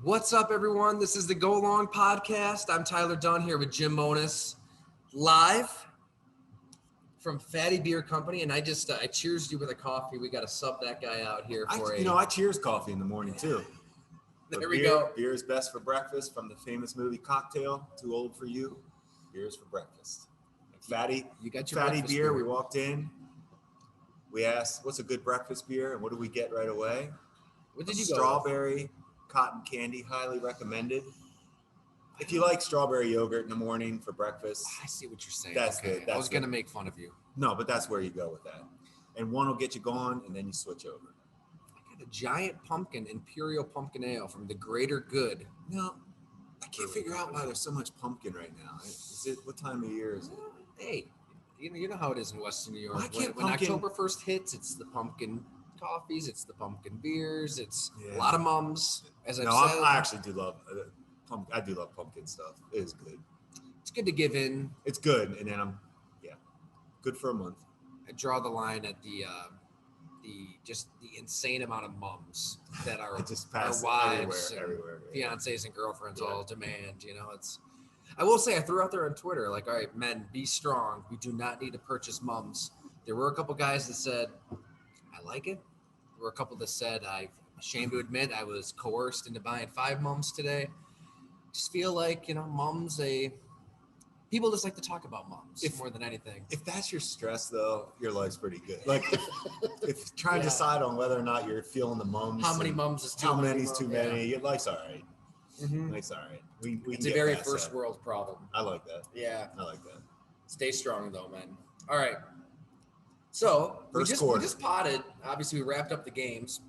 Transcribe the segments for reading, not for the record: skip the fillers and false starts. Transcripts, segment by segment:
What's up, everyone? This is the Go Long Podcast. I'm Tyler Dunn here with Jim Monis, live from Fatty Beer Company, and I cheersed you with a coffee. We got to sub that guy out here for I cheers coffee in the morning too. There we go. Beer is best for breakfast. From the famous movie Cocktail, Too Old for You. Beer is for breakfast. Fatty, you got your Fatty beer. We walked in. We asked, "What's a good breakfast beer?" And what did we get right away? What did you go? Strawberry cotton candy, highly recommended. If you like strawberry yogurt in the morning for breakfast, I see what you're saying. That's I was gonna make fun of you. No, but that's where you go with that. And one will get you going, and then you switch over. I got a giant pumpkin Imperial Pumpkin Ale from the Greater Good. No, I can't figure out why there's so much pumpkin right now. Is it what time of year is it? Hey, you know how it is in Western New York. When October 1st hits, it's the pumpkin coffees, it's the pumpkin beers, it's a lot of mums. As I've said, I actually do love I do love pumpkin stuff. It is good. It's good to give in. It's good, and then good for a month. I draw the line at the insane amount of mums that are our wives, everywhere, fiancés and girlfriends all demand. I will say, I threw out there on Twitter, like, all right, men, be strong. We do not need to purchase mums. There were a couple guys that said, I like it. There were a couple that said, I'm ashamed to admit I was coerced into buying 5 mums today. Just feel like, mums, people just like to talk about mums more than anything. If that's your stress, though, your life's pretty good. Like, if trying to decide on whether or not you're feeling the mums. How many mums is too many? How many is too many? Your life's all right. Mm-hmm. Life's all right. It's a very first world problem. I like that. Yeah. I like that. Stay strong, though, man. All right. So, we just potted. Obviously, we wrapped up the games.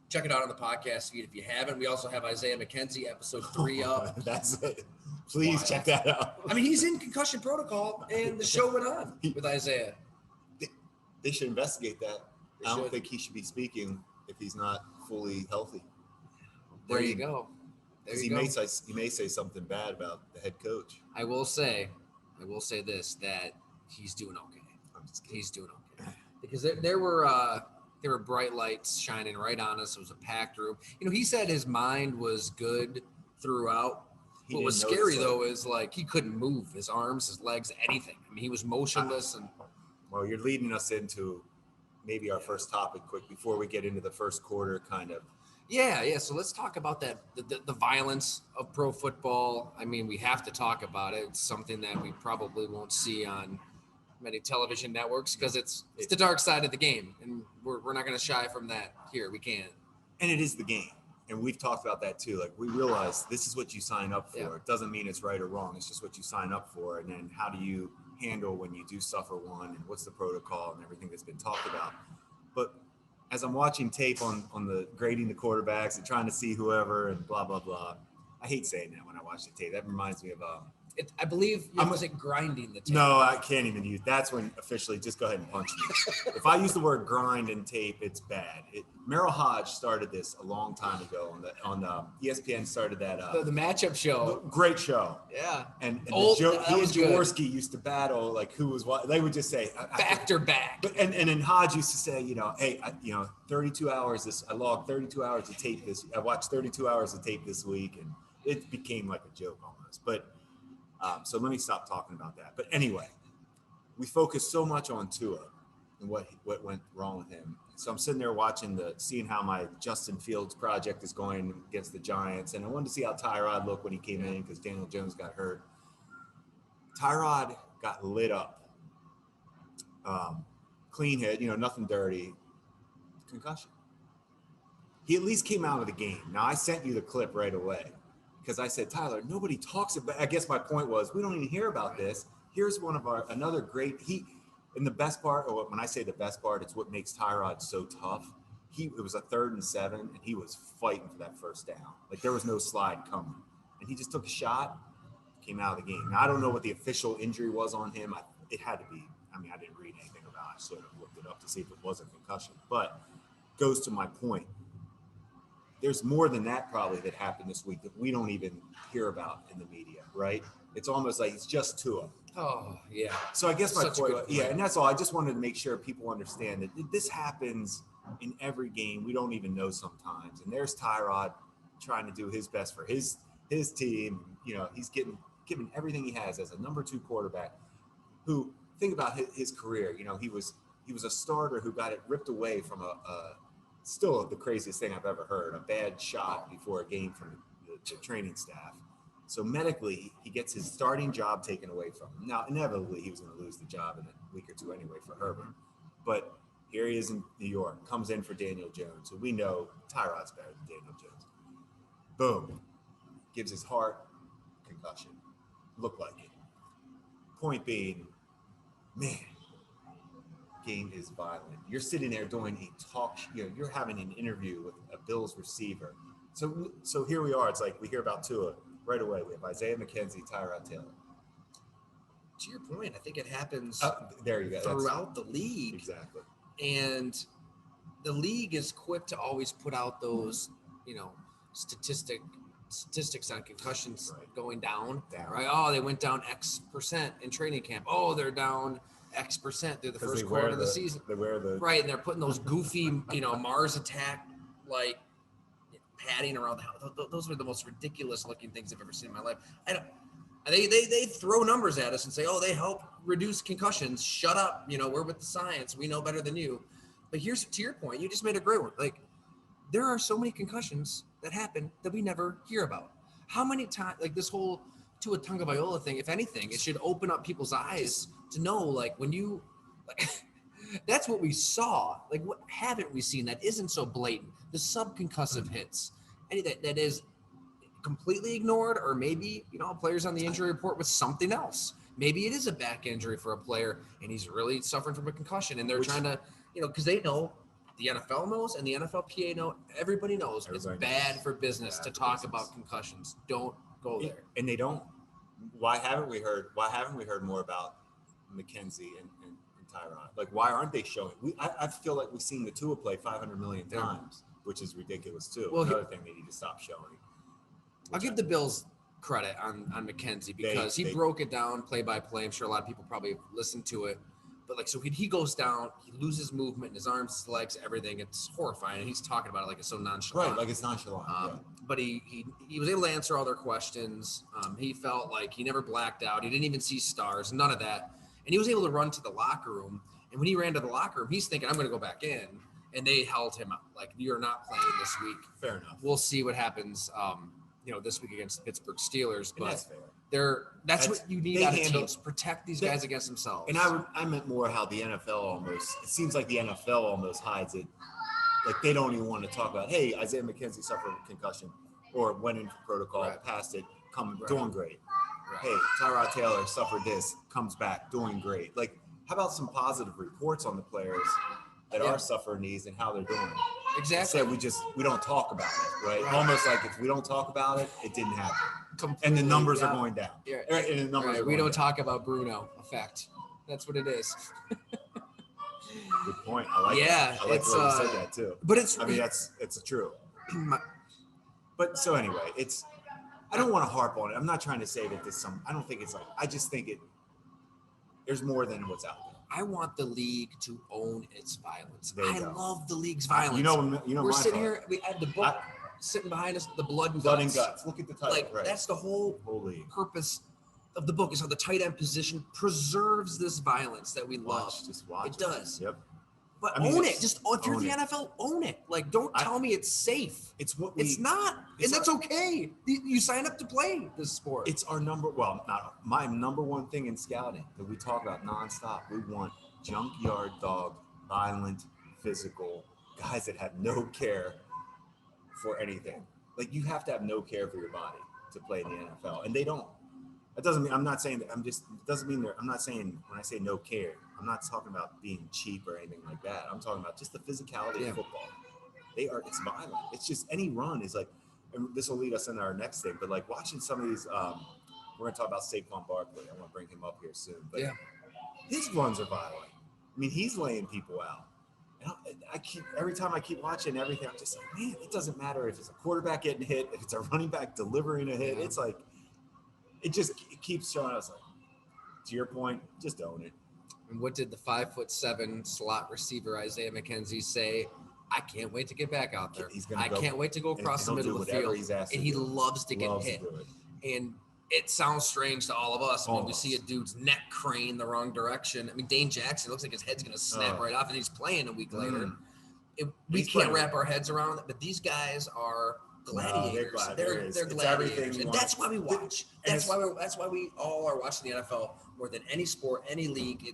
Check it out on the podcast feed if you haven't. We also have Isaiah McKenzie, episode 3 up. That's it. Please check that out. I mean, he's in concussion protocol, and the show went on with Isaiah. They should investigate that. I don't think he should be speaking if he's not fully healthy. There you go. He may say something bad about the head coach. I will say this, that he's doing okay. I'm just kidding. He's doing okay. Because there were bright lights shining right on us. It was a packed room. He said his mind was good throughout. What was scary, though, is like he couldn't move his arms, his legs, anything. I mean, he was motionless. Well, you're leading us into maybe our first topic quick before we get into the first quarter, kind of. Yeah. So let's talk about that, the violence of pro football. I mean, we have to talk about it. It's something that we probably won't see on many television networks because it's the dark side of the game, and we're not going to shy from that here. We can't. And it is the game. And we've talked about that too. Like, we realize this is what you sign up for. Yeah. It doesn't mean it's right or wrong. It's just what you sign up for. And then how do you handle when you do suffer one, and what's the protocol and everything that's been talked about. But as I'm watching tape on the grading the quarterbacks and trying to see whoever and blah, blah, blah, I hate saying that when I watch the tape. That reminds me of I believe you wasn't grinding the tape. No, I can't even use. That's when officially just go ahead and punch me. If I use the word grind and tape, it's bad. Merrill Hodge started this a long time ago on ESPN. Started that the matchup show. Great show. Yeah. And he and Jaworski used to battle like who was what. They would just say back to back. But and then Hodge used to say, hey, 32 hours. I logged 32 hours of tape this. I watched 32 hours of tape this week, and it became like a joke almost. But so let me stop talking about that. But anyway, we focused so much on Tua and what went wrong with him. So I'm sitting there seeing how my Justin Fields project is going against the Giants. And I wanted to see how Tyrod looked when he came in because Daniel Jones got hurt. Tyrod got lit up. Clean hit, nothing dirty. Concussion. He at least came out of the game. Now, I sent you the clip right away. Because I said, Tyler, nobody talks about. I guess my point was we don't even hear about this. Here's another great. And the best part, or when I say the best part, it's what makes Tyrod so tough. It was a 3rd and 7, and he was fighting for that first down. Like there was no slide coming, and he just took a shot, came out of the game. Now I don't know what the official injury was on him. It had to be. I mean, I didn't read anything about it. I sort of looked it up to see if it was a concussion. But goes to my point. There's more than that probably that happened this week that we don't even hear about in the media, right? It's almost like it's just Tua. Oh, yeah. So I guess my point, and that's all. I just wanted to make sure people understand that this happens in every game. We don't even know sometimes. And there's Tyrod trying to do his best for his team. You know, he's given everything he has as a number 2 quarterback. Who, think about his career. You know, he was a starter who got it ripped away from a still the craziest thing I've ever heard, a bad shot before a game from the training staff. So medically, he gets his starting job taken away from him. Now, inevitably, he was going to lose the job in a week or two anyway for Herbert. But here he is in New York, comes in for Daniel Jones, who we know Tyrod's better than Daniel Jones. Boom. Gives his heart concussion. Looked like it. Point being, man, game is violent. You're sitting there doing a talk, you're having an interview with a Bills receiver. So here we are. It's like we hear about Tua right away. We have Isaiah McKenzie, Tyrod Taylor. To your point, I think it happens there you go. throughout the league. Exactly. And the league is quick to always put out those, statistics on concussions going down. Right? Oh, they went down X percent in training camp. Oh, they're down X percent through the first quarter of the season. They wear the right, and they're putting those goofy, Mars attack like padding around the house. Those are the most ridiculous looking things I've ever seen in my life. They throw numbers at us and say, oh, they help reduce concussions. Shut up. We're with the science. We know better than you. But here's to your point. You just made a great one. Like, there are so many concussions that happen that we never hear about. How many times, like this whole Tua Tagovailoa thing, if anything, it should open up people's eyes to know, like, when you, like, that's what we saw. Like, what haven't we seen that isn't so blatant? The subconcussive hits. Any that is completely ignored, or maybe, players on the injury report with something else. Maybe it is a back injury for a player and he's really suffering from a concussion, and they're trying to, because they know, the NFL knows and the NFLPA know, everybody knows it's bad for business to talk about concussions. Don't go there. And they don't. Why haven't we heard more about McKenzie and Tyrod? Like, why aren't they showing? I feel like we've seen the Tua play 500 million times, which is ridiculous too. Well, another thing they need to stop showing. I'll give the Bills credit on McKenzie because he broke it down play by play. I'm sure a lot of people probably listened to it. But, like, so he goes down, he loses movement in his arms, his legs, everything. It's horrifying. And he's talking about it like it's so nonchalant. Right, like it's nonchalant. But he was able to answer all their questions. He felt like he never blacked out. He didn't even see stars, none of that. And he was able to run to the locker room. And when he ran to the locker room, he's thinking, I'm going to go back in. And they held him up. Like, you're not playing this week. Fair enough. We'll see what happens, this week against the Pittsburgh Steelers. But that's fair. That's what you need out of teams. Protect these guys against themselves. And I meant more how the NFL almost, it seems like the NFL almost hides it. Like, they don't even want to talk about, hey, Isaiah McKenzie suffered a concussion or went into protocol, passed it, doing great. Right. Hey, Tyrod Taylor suffered this, comes back, doing great. Like, how about some positive reports on the players that are suffering these and how they're doing? Exactly. So we don't talk about it, right? Almost like if we don't talk about it, it didn't happen. Completely, and the numbers are going down. Yeah. Right? And the numbers are we going don't down. talk about Bruno effect. That's what it is. Good point. I like that. I like the way you said that too. But it's true. But so anyway, I don't want to harp on it. I'm not trying to say that I don't think it's like, I just think there's more than what's out there. I want the league to own its violence. I love the league's violence. We're sitting here, we have the book sitting behind us, the blood and guts. Look at the title. Like, that's the whole purpose of the book, is how the tight end position preserves this violence that we love. Just watch it. It does. Yep. But own it. Just if you're the NFL, own it. Like, don't tell me it's safe. It's not, and that's okay. You sign up to play this sport. It's our my number one thing in scouting that we talk about nonstop. We want junkyard dog, violent, physical guys that have no care for anything. Like, you have to have no care for your body to play in the NFL, and they don't. That doesn't mean I'm not saying that. It doesn't mean I'm not saying when I say no care, I'm not talking about being cheap or anything like that. I'm talking about just the physicality of football. It's violent. It's just any run is like, and this will lead us into our next thing, but like watching some of these, we're going to talk about Saquon Barkley. I want to bring him up here soon, but his runs are violent. I mean, he's laying people out. And every time I keep watching everything, I'm just like, man, it doesn't matter if it's a quarterback getting hit, if it's a running back delivering a hit. It's like, it keeps showing us, like, to your point, just own it. And what did the 5'7" slot receiver Isaiah McKenzie say I can't wait to get back out there. I go, can't wait to go across the middle of the field. And he loves to get hit. And it sounds strange to all of us when we see a dude's neck crane the wrong direction. I mean, Dane Jackson, it looks like his head's going to snap right off, and he's playing a week later. We can't wrap our heads around it, but these guys are gladiators. No, they're gladiators, and that's why we watch. That's why we all are watching the NFL more than any sport, any league.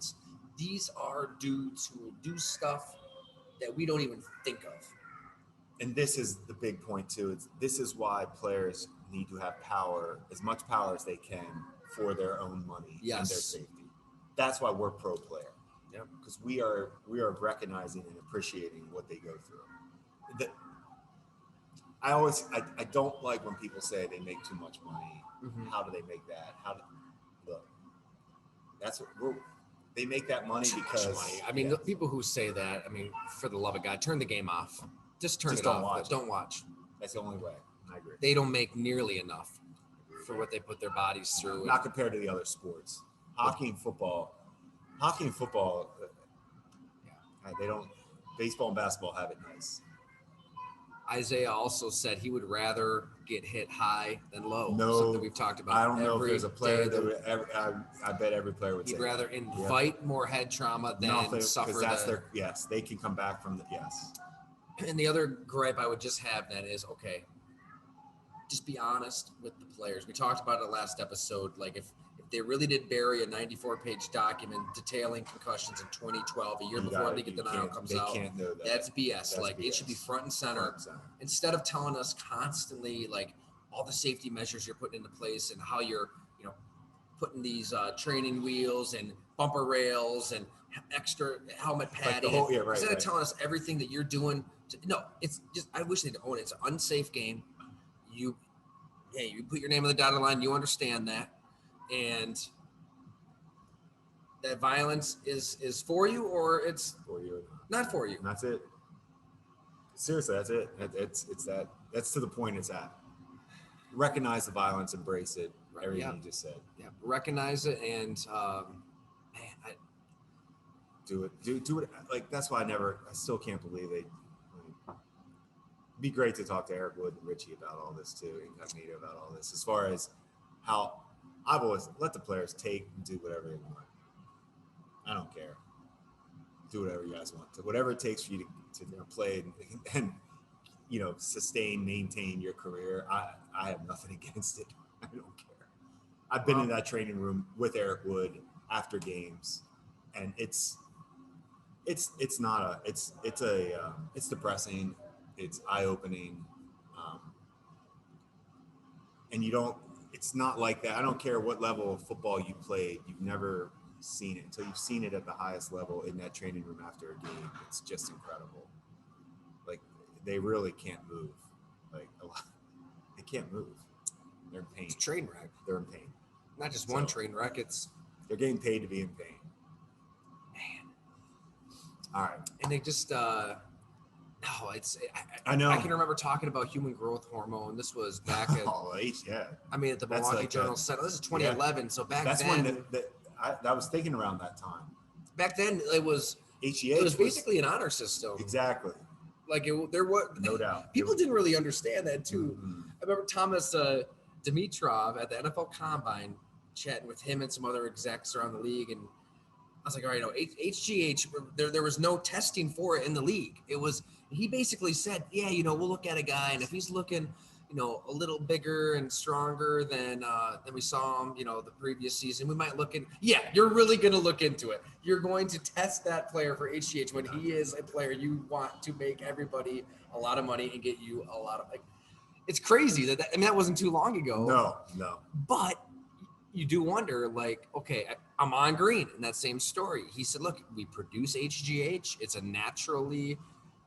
These are dudes who will do stuff that we don't even think of. And this is the big point too. This is why players need to have power, as much power as they can, for their own money and their safety. That's why we're pro player. Because we are recognizing and appreciating what they go through. I don't like when people say they make too much money. Mm-hmm. How do they make that? Look, that's what they make that money because money. I mean, the people who say that, I mean, for the love of God, turn the game off. Just turn it off. Don't watch. That's the only way. I agree. They don't make nearly enough for what they put their bodies through. Not compared to the other sports. Hockey and football, they don't. Baseball and basketball have it nice. Isaiah also said he would rather get hit high than low. No, something we've talked about. I don't know if there's a player that would ever. I bet every player would say he'd rather invite more head trauma than suffer. Yes, they can come back from the yes. And the other gripe I would just have then is, okay, just be honest with the players. We talked about it last episode. Like if they really did bury a 94-page document detailing concussions in 2012, a year before the League of Denial comes out, that's BS. It should be front and center. Instead of telling us constantly like all the safety measures you're putting into place and how you're, putting these training wheels and bumper rails and extra helmet padding. Instead of telling us everything that you're doing. It's just, I wish they'd own it. It's an unsafe game. You put your name on the dotted line. You understand that. And that violence is for you, or it's for you, not for you. And that's it. Seriously, that's it. It's that. That's to the point it's at. Recognize the violence, embrace it. Everything you just said. Yeah, recognize it, and do it. Do it. Like that's why I still can't believe they. Be great to talk to Eric Wood and Richie about all this too, Incognito about all this. As far as how I've always let the players take and do whatever they want. I don't care. Do whatever you guys want. Whatever it takes for you to play and sustain, maintain your career. I have nothing against it. I don't care. I've been in that training room with Eric Wood after games, and it's depressing. It's eye-opening, and it's not like that. I don't care what level of football you played. You've never seen it until you've seen it at the highest level in that training room after a game. It's just incredible. Like, they really can't move. Like, they can't move. They're in pain. It's a train wreck. They're in pain. Not just one train wreck. They're getting paid to be in pain. Man. All right. And they just I know. I can remember talking about human growth hormone. This was back at I mean, at the Milwaukee Journal Sentinel. This is 2011. So back then, I was thinking around that time. Back then, it was HGH. It was basically an honor system. Exactly. Like there was no doubt. People didn't really understand that too. Mm-hmm. I remember Thomas Dimitrov at the NFL Combine chatting with him and some other execs around the league, and I was like, all right, HGH. There was no testing for it in the league. It was. He basically said, we'll look at a guy, and if he's looking, a little bigger and stronger than we saw him, the previous season, we might look in. Yeah, you're really going to look into it. You're going to test that player for HGH when he is a player you want to make everybody a lot of money and get you a lot of it's crazy that wasn't too long ago. No. But you do wonder, okay, I'm on Green in that same story. He said, look, we produce HGH. It's a naturally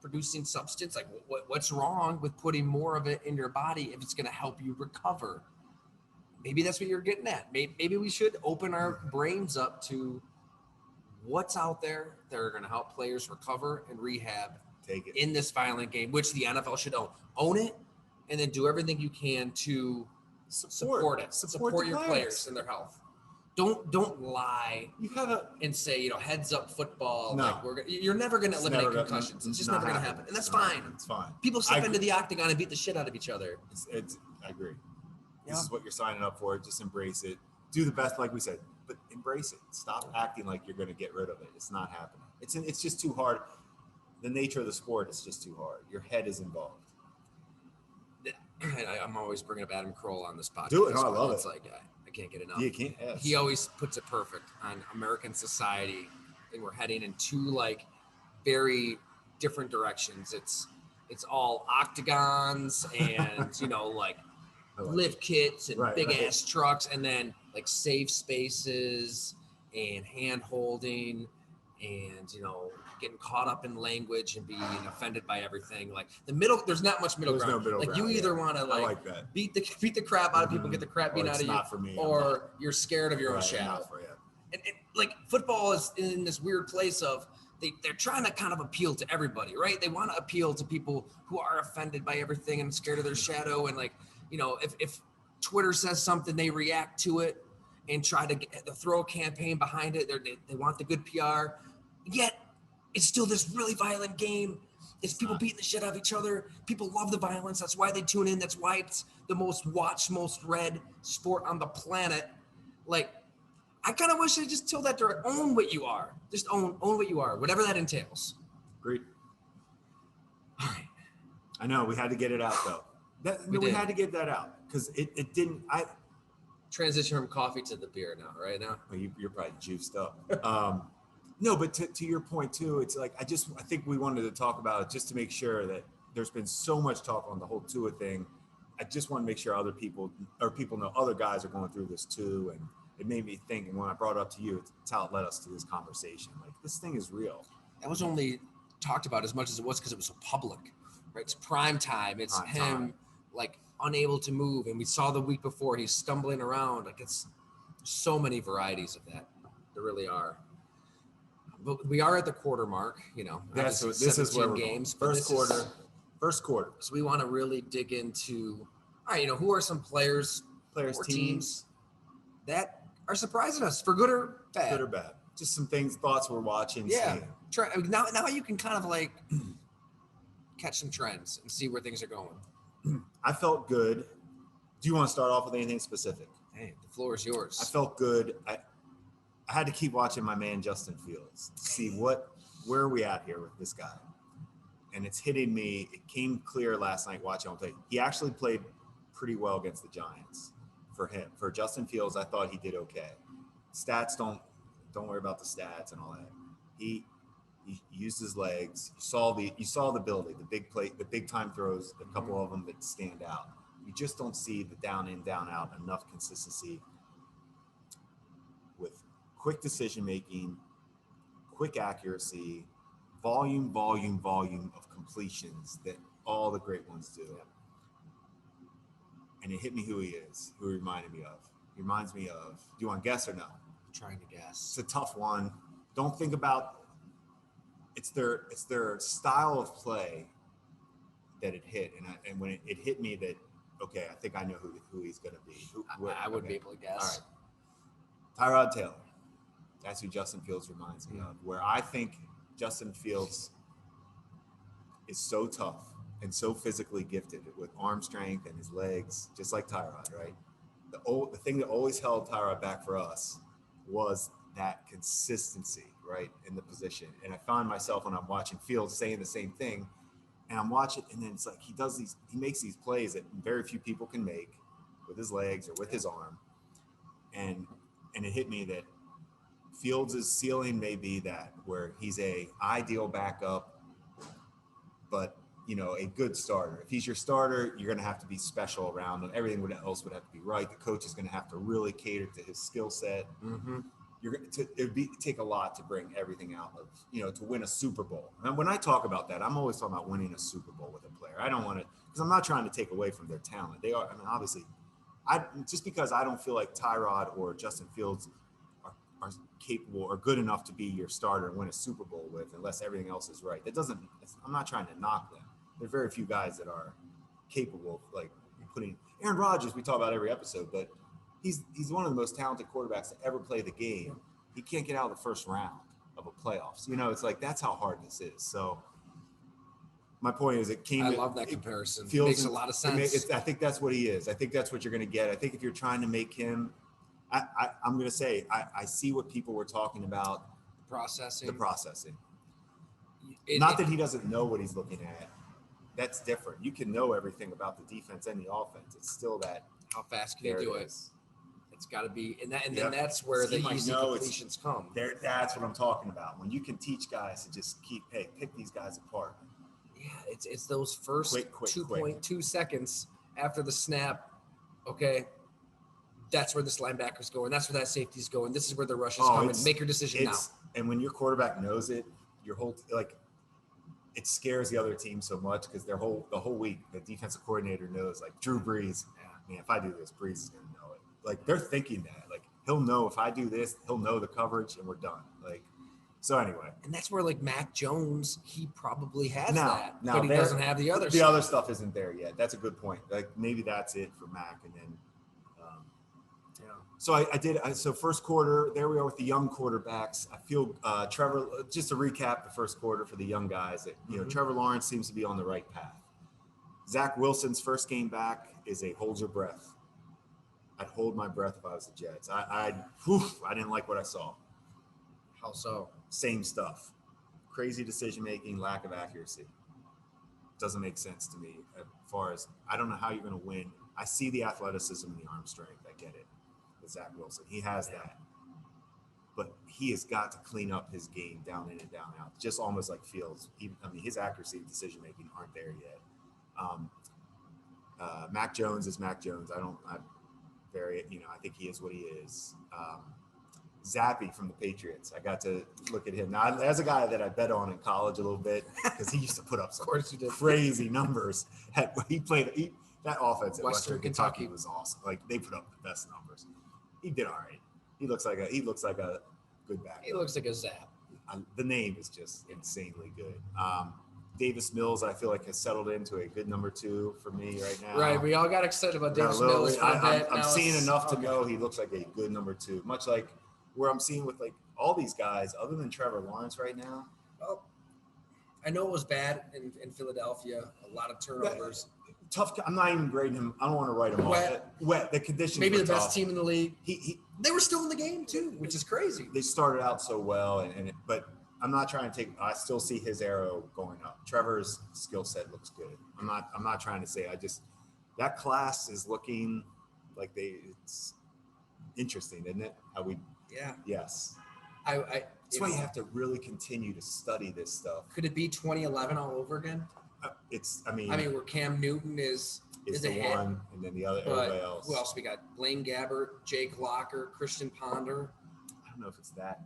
producing substance. Like what's wrong with putting more of it in your body if it's going to help you recover? Maybe that's what you're getting at. Maybe we should open our brains up to what's out there that are going to help players recover and rehab in this violent game, which the NFL should own it, and then do everything you can to support it. Support your players and their health. don't lie You have and say, heads up football. No. Like you're never going to eliminate concussions. It's just never going to happen. And that's fine. It's fine. People step into the octagon and beat the shit out of each other. I agree. Yeah. This is what you're signing up for. Just embrace it. Do the best, like we said, but embrace it. Stop acting like you're going to get rid of it. It's not happening. It's just too hard. The nature of the sport is just too hard. Your head is involved. I'm always bringing up Adam Kroll on this podcast. Do it. No, I love it. It's like I can't get enough. You can't. Yes. He always puts it perfect on American society, and we're heading in two like very different directions. It's all octagons and like lift kits and big ass trucks, and then like safe spaces and hand holding and getting caught up in language and being offended by everything. Like there's not much middle ground. No middle like ground, you either want to like that. beat the crap out of people, get the crap beat out of you, not for me, or you're scared of your own shadow. And like football is in this weird place of they're trying to kind of appeal to everybody, right? They want to appeal to people who are offended by everything and scared of their shadow. And like, if Twitter says something, they react to it and try to throw a campaign behind it. They want the good PR. Yet it's still this really violent game. It's people beating the shit out of each other. People love the violence. That's why they tune in. That's why it's the most watched, most read sport on the planet. Like, I kind of wish they just told that to own what you are. Just own what you are, whatever that entails. Agreed. All right. I know we had to get it out though. We had to get that out because it didn't. Transition from coffee to the beer now, right now. Well, you're probably juiced up. No, but to your point too, it's like I think we wanted to talk about it just to make sure that there's been so much talk on the whole Tua thing. I just want to make sure other people know other guys are going through this too, and it made me think. And when I brought it up to you, it's how it led us to this conversation. Like this thing is real. That was only talked about as much as it was because it was so public, right? It's prime time. It's him like unable to move, and we saw the week before he's stumbling around. Like it's so many varieties of that. There really are. But we are at the quarter mark, Yeah, so this is where we're games. First quarter. So we want to really dig into, all right, who are some players, teams that are surprising us for good or bad? Good or bad. Just some thoughts we're watching. Yeah. Now you can kind of like catch some trends and see where things are going. I felt good. Do you want to start off with anything specific? Hey, the floor is yours. I felt good. I had to keep watching my man Justin Fields to see where are we at here with this guy. And it's hitting me. It came clear last night watching him play. He actually played pretty well against the Giants. For Justin Fields, I thought he did okay. Stats don't worry about the stats and all that. He used his legs. You saw the ability, the big play, the big time throws, a couple of them that stand out. You just don't see the down in, down out enough consistency with quick decision making, quick accuracy, volume of completions that all the great ones do. And it hit me who he reminded me of. He reminds me of, do you want to guess or no? I'm trying to guess. It's a tough one. Don't think about, it's their style of play that it hit. And when it hit me that, okay, I think I know who he's going to be. I wouldn't be able to guess. All right. Tyrod Taylor. That's who Justin Fields reminds me of. Where I think Justin Fields is so tough and so physically gifted with arm strength and his legs, just like Tyrod, right? The thing that always held Tyrod back for us was that consistency, right, in the position. And I find myself when I'm watching Fields saying the same thing, and I'm watching, and then it's like he makes these plays that very few people can make with his legs or with his arm. And it hit me that Fields' ceiling may be that where he's a ideal backup, but a good starter. If he's your starter, you're going to have to be special around him. Everything else would have to be right. The coach is going to have to really cater to his skill set. Mm-hmm. It'd take a lot to bring everything out of, to win a Super Bowl. And when I talk about that, I'm always talking about winning a Super Bowl with a player. I don't want to, because I'm not trying to take away from their talent. They are, obviously, just because I don't feel like Tyrod or Justin Fields are capable or good enough to be your starter and win a Super Bowl with, unless everything else is right. I'm not trying to knock them. There are very few guys that are capable of like putting Aaron Rodgers. We talk about every episode, but he's one of the most talented quarterbacks to ever play the game. He can't get out of the first round of a playoffs. It's like that's how hard this is. So my point is, I love that comparison. It makes a lot of sense. I think that's what he is. I think that's what you're going to get. I think if you're trying to make him, I'm going to say, I see what people were talking about. The processing. Not that he doesn't know what he's looking at. That's different. You can know everything about the defense and the offense. It's still that. How fast can you do it? It's got to be, and then that's where the easy completions come. That's what I'm talking about. When you can teach guys to just pick these guys apart. Yeah, it's those first quick, 2.2 seconds after the snap. Okay, that's where this linebacker's going. That's where that safety's going. This is where the rush is coming. Make your decision now. And when your quarterback knows it, it scares the other team so much because the whole week the defensive coordinator knows, like, Drew Brees. Man, if I do this, Brees is gonna know it. Like, they're thinking that, like, he'll know if I do this, he'll know the coverage, and we're done. Like, so anyway. And that's where, like, Mac Jones, he probably has that, but he doesn't have the other stuff. The other stuff isn't there yet. That's a good point. Like, maybe that's it for Mac, and then. So So first quarter, there we are with the young quarterbacks. I feel Trevor. Just to recap the first quarter for the young guys, Trevor Lawrence seems to be on the right path. Zach Wilson's first game back is a hold your breath. I'd hold my breath if I was the Jets. I didn't like what I saw. How so? Same stuff. Crazy decision making, lack of accuracy. Doesn't make sense to me. As far as, I don't know how you're going to win. I see the athleticism and the arm strength. I get it. Zach Wilson, he has that, but he has got to clean up his game down in and down out, just almost like Fields. His accuracy and decision making aren't there yet. Mac Jones is Mac Jones. I think he is what he is. Zappy from the Patriots, I got to look at him now as a guy that I bet on in college a little bit because he used to put up some crazy numbers. That offense at Western Kentucky was awesome. Like, they put up the best numbers. He did all right. He looks like a good back. He looks like a Zap. The name is just insanely good. Davis Mills, I feel like, has settled into a good number 2 for me right now. Right. We all got excited about Davis Mills. I'm seeing enough to know he looks like a good number 2. Much like where I'm seeing with, like, all these guys other than Trevor Lawrence right now. Oh, I know it was bad in Philadelphia. A lot of turnovers. Tough. I'm not even grading him. I don't want to write him off. Wet. The conditions. Maybe were the tough. Best team in the league. They were still in the game too, which is crazy. They started out so well, but I'm not trying to take. I still see his arrow going up. Trevor's skill set looks good. I'm not trying to say. That class is looking like it's interesting, isn't it? Yeah. Yes. That's why you have to really continue to study this stuff. Could it be 2011 all over again? Where Cam Newton is the one, and then the other, everybody else. Who else we got? Blaine Gabbert, Jake Locker, Christian Ponder. I don't know if it's that.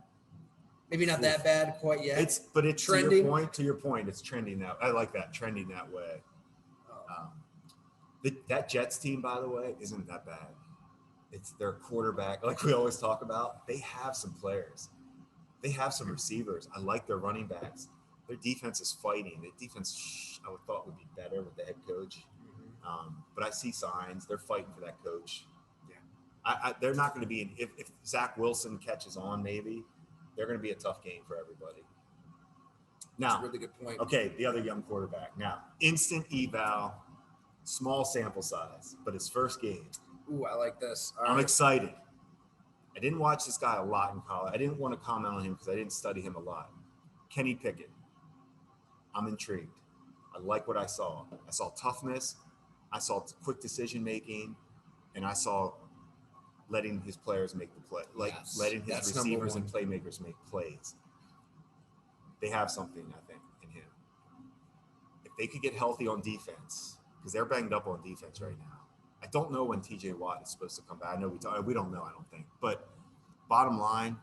Maybe not that bad quite yet. It's trending. To your point, it's trending now. I like that, trending that way. That Jets team, by the way, isn't that bad. It's their quarterback, like we always talk about. They have some players. They have some receivers. I like their running backs. Their defense is fighting. The defense, I thought would be better with the head coach. But I see signs. They're fighting for that coach. Yeah. They're not going to be if Zach Wilson catches on, maybe they're going to be a tough game for everybody. Now, that's a really good point. Okay, the other young quarterback. Now, instant eval, small sample size, but his first game. Ooh, I like this. I'm excited. I didn't watch this guy a lot in college. I didn't want to comment on him because I didn't study him a lot. Kenny Pickett. I'm intrigued. I like what I saw. I saw toughness. I saw quick decision making, and I saw letting his players make the play, letting his receivers and playmakers make plays. They have something, I think, in him. If they could get healthy on defense, because they're banged up on defense right now. I don't know when TJ Watt is supposed to come back. I know we don't know, I don't think. But bottom line,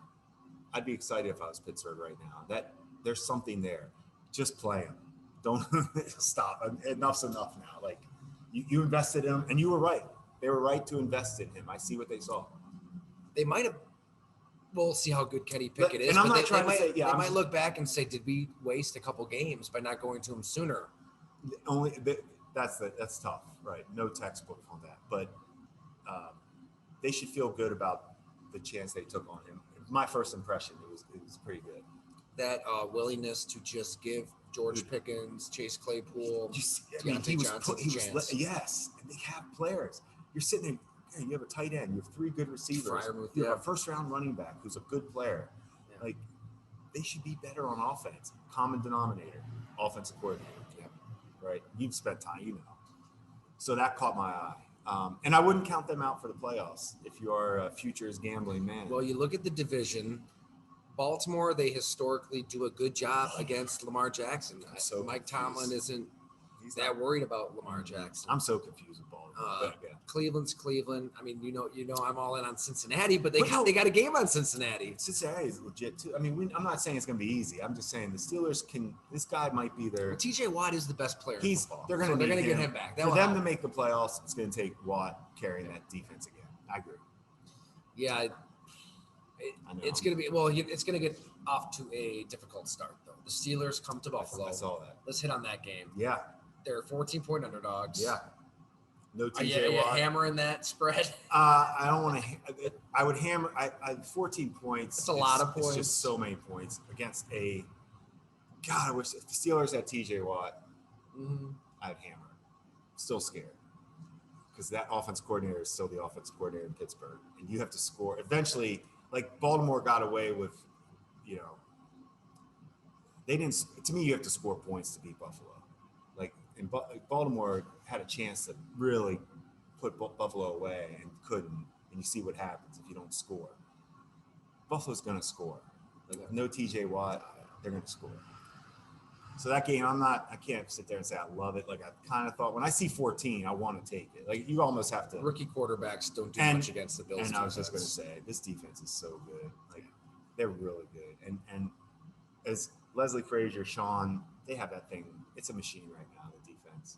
I'd be excited if I was Pittsburgh right now. That there's something there. Just play him. Don't stop. Enough's enough now. Like you invested in him, and you were right. They were right to invest in him. I see what they saw. They might have. We'll see how good Kenny Pickett is. And I'm not trying to say, they might look back and say, did we waste a couple games by not going to him sooner? That's tough, right? No textbook on that. But they should feel good about the chance they took on him. My first impression, it was pretty good. That willingness to just give George Pickens, Chase Claypool, Deontay Johnson a chance. Yes, and they have players. You're sitting there, you have a tight end, you have 3 good receivers, Freiermuth, you have a first-round running back who's a good player. Yeah. Like, they should be better on offense. Common denominator, offensive coordinator. Yeah. Right? You've spent time, you know. So that caught my eye. And I wouldn't count them out for the playoffs if you are a futures gambling man. Well, you look at the division. Baltimore, they historically do a good job against Lamar Jackson. So Mike confused. Tomlin isn't that worried about Lamar Jackson. I'm so confused with Baltimore. Cleveland's Cleveland. I mean, you know, I'm all in on Cincinnati, but they got a game on Cincinnati. Cincinnati is legit too. I mean, I'm not saying it's going to be easy. I'm just saying the Steelers can. This guy might be their. T.J. Watt is the best player in football. They're going to get him back. For them to make the playoffs, it's going to take Watt carrying that defense again. I agree. Yeah, it's going to be. Well, it's going to get off to a difficult start though. The Steelers come to Buffalo. I saw that. Let's hit on that game. Yeah. They're 14-point underdogs. Yeah. No TJ Are you Watt. hammering that spread? I don't want to. I would hammer. I 14 points. It's a lot of points. It's just so many points against a. God, I wish if the Steelers had TJ Watt, I'd hammer. Still scared because that offense coordinator is still the offense coordinator in Pittsburgh, and you have to score. Eventually, like Baltimore got away with, you know. They didn't. To me, you have to score points to beat Buffalo. And Baltimore had a chance to really put Buffalo away and couldn't. And you see what happens if you don't score. Buffalo's going to score. Like, no TJ Watt, they're going to score. So that game, I can't sit there and say I love it. Like, I kind of thought when I see 14, I want to take it. Like, you almost have to. Rookie quarterbacks don't do much against the Bills. And I was just going to say, this defense is so good. Like, they're really good. And as Leslie Frazier, Sean, they have that thing. It's a machine right now.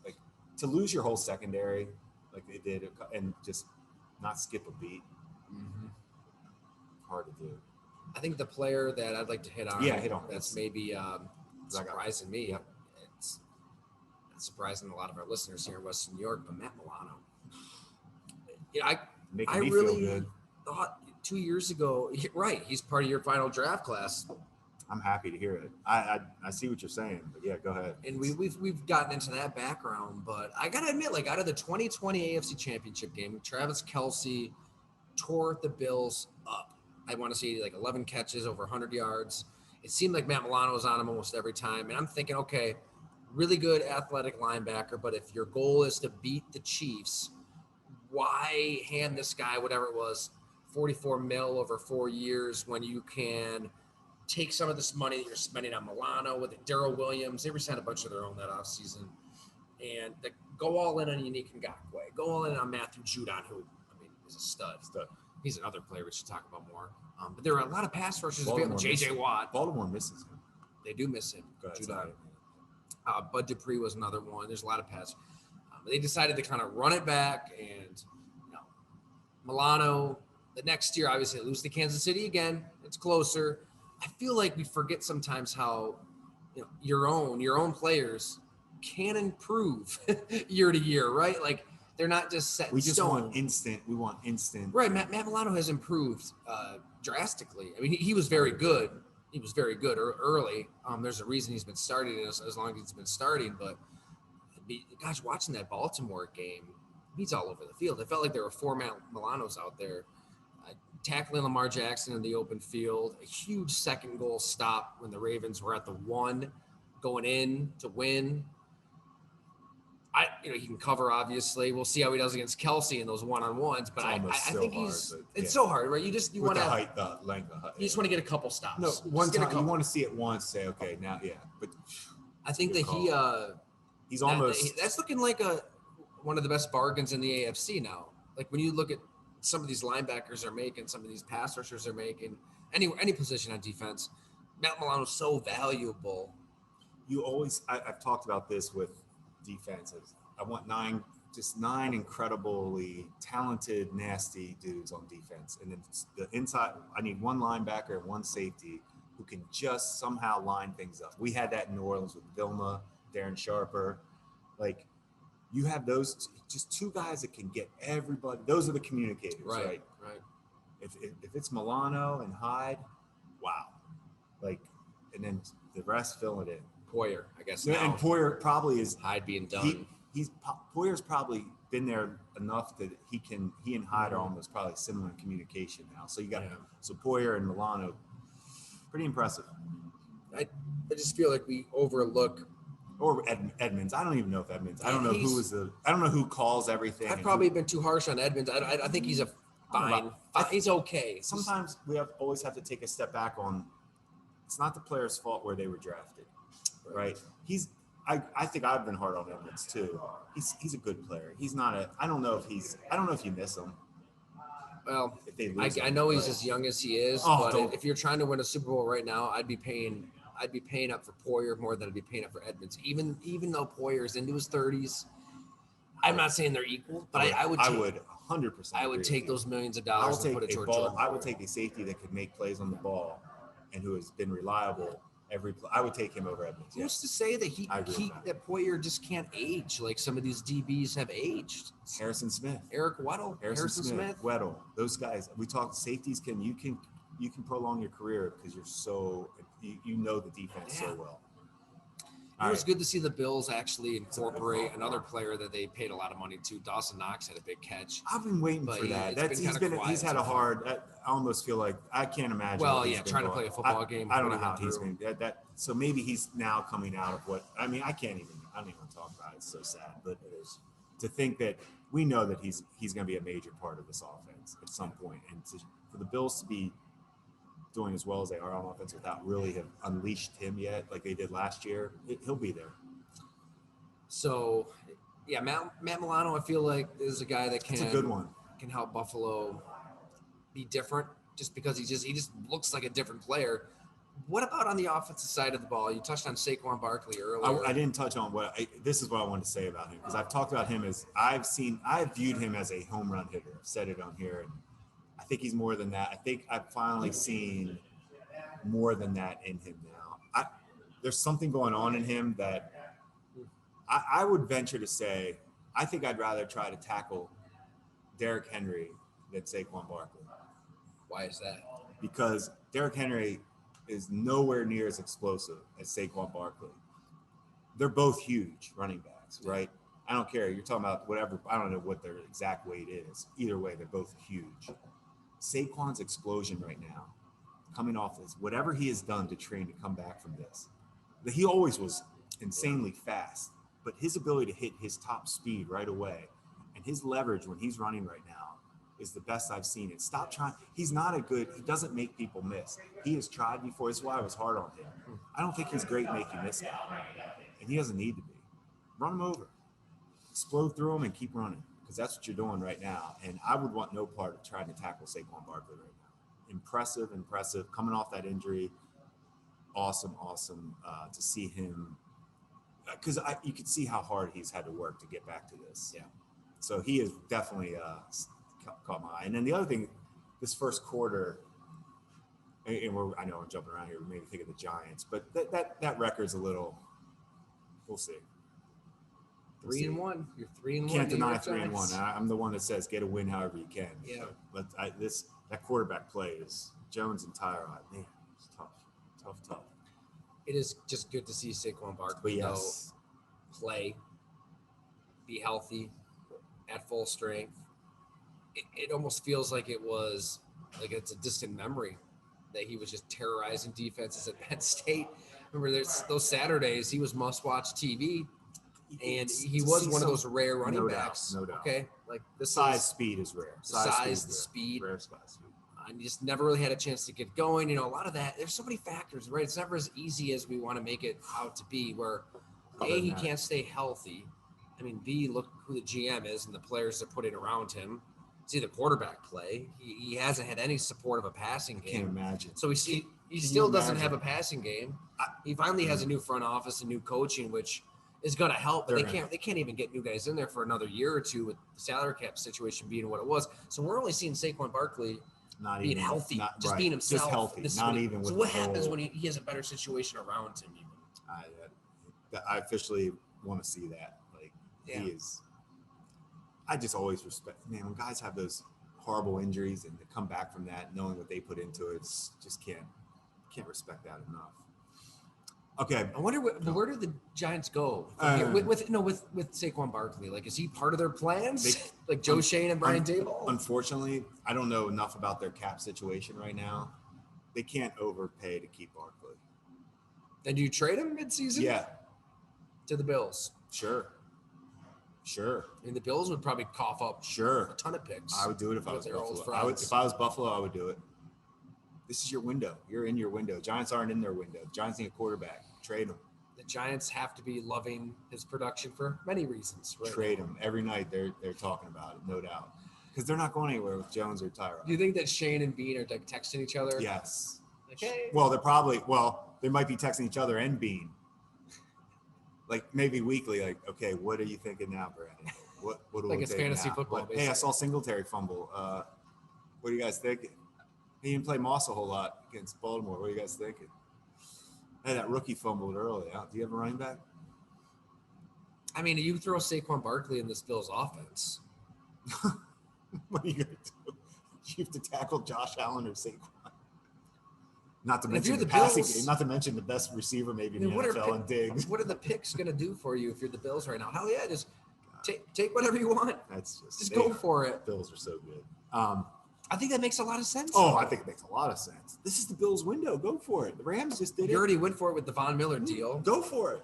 Like, to lose your whole secondary like they did and just not skip a beat, hard to do. I think the player that I'd like to hit on, that's maybe surprising me. It's surprising a lot of our listeners here in Western New York, but Matt Milano. I really thought 2 years ago, right, he's part of your final draft class. I'm happy to hear it. I see what you're saying, but yeah, go ahead. And we've gotten into that background, but I gotta admit, like out of the 2020 AFC Championship game, Travis Kelce tore the Bills up. I want to say like 11 catches, over 100 yards. It seemed like Matt Milano was on him almost every time, and I'm thinking, okay, really good athletic linebacker, but if your goal is to beat the Chiefs, why hand this guy whatever it was, $44 million over 4 years when you can take some of this money that you're spending on Milano with Darrell Williams. They re-signed a bunch of their own that offseason. And go all in on Yannick Ngakoue. Go all in on Matthew Judon, who, I mean, is a stud. He's another player we should talk about more. But there are a lot of pass rushers. J.J. Watt. Baltimore misses him. They do miss him. Judon. Bud Dupree was another one. There's a lot of pass. They decided to kind of run it back. And, Milano, the next year, obviously, they lose to Kansas City again. It's closer. I feel like we forget sometimes how your own players can improve year to year, right? Like they're not just set in stone. We want instant. Right. Matt Milano has improved drastically. I mean, he was very good. He was very good early. There's a reason he's been starting as long as he's been starting. But gosh, watching that Baltimore game, he's all over the field. It felt like there were 4 Milanos out there. Tackling Lamar Jackson in the open field, a huge second goal stop when the Ravens were at the 1 going in to win. He can cover, obviously. We'll see how he does against Kelce in those one-on-ones, but I think it's so hard, right? You want to height, the length, you just want to get a couple stops. No, one time you want to see it once, say, okay, now, yeah. But I think that he's almost that's looking like one of the best bargains in the AFC now. Like when you look at some of these linebackers are making, some of these pass rushers are making, any position on defense, Matt Milano's so valuable. I've talked about this with defenses. I want 9 incredibly talented, nasty dudes on defense. And then the inside, I need 1 linebacker and 1 safety who can just somehow line things up. We had that in New Orleans with Vilma, Darren Sharper. Like, you have those just 2 guys that can get everybody. Those are the communicators, right? Right. If it's Milano and Hyde, wow. Like, and then the rest filling it. Poyer, I guess Yeah, now. and Poyer probably is. Hyde being done. Poyer's probably been there enough that he and Hyde are almost probably similar in communication now. So you got so Poyer and Milano, pretty impressive. I just feel like we overlook. Or Edmonds. I don't even know if Edmonds. I don't know who is the. I don't know who calls everything. I've probably been too harsh on Edmonds. I think he's a fine. He's okay. Sometimes we always have to take a step back on. It's not the player's fault where they were drafted, right? I think I've been hard on Edmonds too. He's a good player. He's not a. I don't know if you miss him. Well, if they lose I know he's as young as he is, but if you're trying to win a Super Bowl right now, I'd be paying up for Poyer more than I'd be paying up for Edmonds. Even though Poyer's into his 30s, I'm not saying they're equal, but I would 100%. I would take those millions of dollars and put it towards Jordan. I would take a safety that could make plays on the ball and who has been reliable every play. I would take him over Edmonds. Who's to say that that Poyer just can't age like some of these DBs have aged? Harrison Smith, Eric Weddle, Harrison Smith, Weddle. Those guys. We talk safeties you can prolong your career because you're so you know the defense so well. It was good to see the Bills actually incorporate another player that they paid a lot of money to. Dawson Knox had a big catch. I've been waiting for that. He's had a hard. I almost feel like I can't imagine. Well, trying to play a football game. I don't know how he's been. So maybe he's now coming out of what. I mean, I don't even talk about it. It's so sad, but it is to think that we know that he's going to be a major part of this offense at some point, and for the Bills to be doing as well as they are on offense without really have unleashed him yet, like they did last year, he'll be there. So, Matt Milano, I feel like is a guy that That's a good one. Can help Buffalo be different, just because he just looks like a different player. What about on the offensive side of the ball? You touched on Saquon Barkley earlier. I didn't touch on this is what I wanted to say about him, because I've talked about him as I've viewed him as a home run hitter. I've said it on here, and I think he's more than that. I think I've finally seen more than that in him now. There's something going on in him that I would venture to say I think I'd rather try to tackle Derrick Henry than Saquon Barkley. Why is that? Because Derrick Henry is nowhere near as explosive as Saquon Barkley. They're both huge running backs, right? I don't care. You're talking about whatever. I don't know what their exact weight is. Either way, they're both huge. Saquon's explosion right now, coming off this, whatever he has done to train to come back from this, he always was insanely fast, but his ability to hit his top speed right away and his leverage when he's running right now is the best I've seen it. Stop trying. He doesn't make people miss. He has tried before. That's why I was hard on him. I don't think he's great making misses, and he doesn't need to be. Run him over. Explode through him and keep running, because that's what you're doing right now. And I would want no part of trying to tackle Saquon Barkley right now. Impressive, coming off that injury. Awesome to see him, because you could see how hard he's had to work to get back to this. Yeah. So he is definitely caught my eye. And then the other thing, this first quarter, and I know I'm jumping around here, we made me think of the Giants, but that record's a little, we'll see. 3-1. You're 3-1. Can't deny 3-1. I'm the one that says get a win however you can. Yeah. But that quarterback play is Jones and Tyrod. Man, it's tough. It is just good to see Saquon Barkley play, be healthy, at full strength. It almost feels like it's a distant memory that he was just terrorizing defenses at Penn State. Remember, those Saturdays he was must-watch TV. And he was one of those rare running backs. No doubt. Okay, like the speed is rare. Speed. Rare size speed. I just never really had a chance to get going. A lot of that. There's so many factors, right? It's never as easy as we want to make it out to be. Where he can't stay healthy. I mean, B, look who the GM is and the players they're putting around him. See the quarterback play. He hasn't had any support of a passing game. I can't imagine. So he still doesn't have a passing game. He finally has a new front office and new coaching, which is going to help, but they can't even get new guys in there for another year or two with the salary cap situation being what it was. So we're only seeing Saquon Barkley being healthy, being himself. Just healthy, So what happens when he has a better situation around him? I officially want to see that. He is. I just always respect, man, when guys have those horrible injuries and to come back from that, knowing what they put into it, just can't respect that enough. Okay, I wonder where do the Giants go with Saquon Barkley? Like, is he part of their plans? Like Joe Shane and Brian Daboll? Unfortunately, I don't know enough about their cap situation right now. They can't overpay to keep Barkley. Then do you trade him midseason? Yeah. To the Bills? Sure. I mean, the Bills would probably cough up a ton of picks. I would do it if I was Buffalo. If I was Buffalo, I would do it. This is your window. You're in your window. Giants aren't in their window. Giants need a quarterback. Trade him. The Giants have to be loving his production for many reasons. Right Trade him. Every night they're talking about it, no doubt. Because they're not going anywhere with Jones or Tyrod. Do you think that Shane and Bean are like texting each other? Yes. Okay. Well, they might be texting each other and Bean. Like maybe weekly, like, okay, what are you thinking now, Brandon? What do like we it's think fantasy now? football. Hey, I saw Singletary fumble. What do you guys think? He didn't play Moss a whole lot against Baltimore. What are you guys thinking? Hey, that rookie fumbled early. Do you have a running back? I mean, you throw Saquon Barkley in this Bills offense. What are you going to do? You have to tackle Josh Allen or Saquon. Not to mention the passing game. Not to mention the best receiver maybe in the NFL and Diggs. What are the picks going to do for you if you're the Bills right now? Hell yeah, just take whatever you want. That's just go for it. Bills are so good. I think that makes a lot of sense. Oh, I think it makes a lot of sense. This is the Bills' window. Go for it. The Rams just did it. You already went for it with the Von Miller deal. Go for it.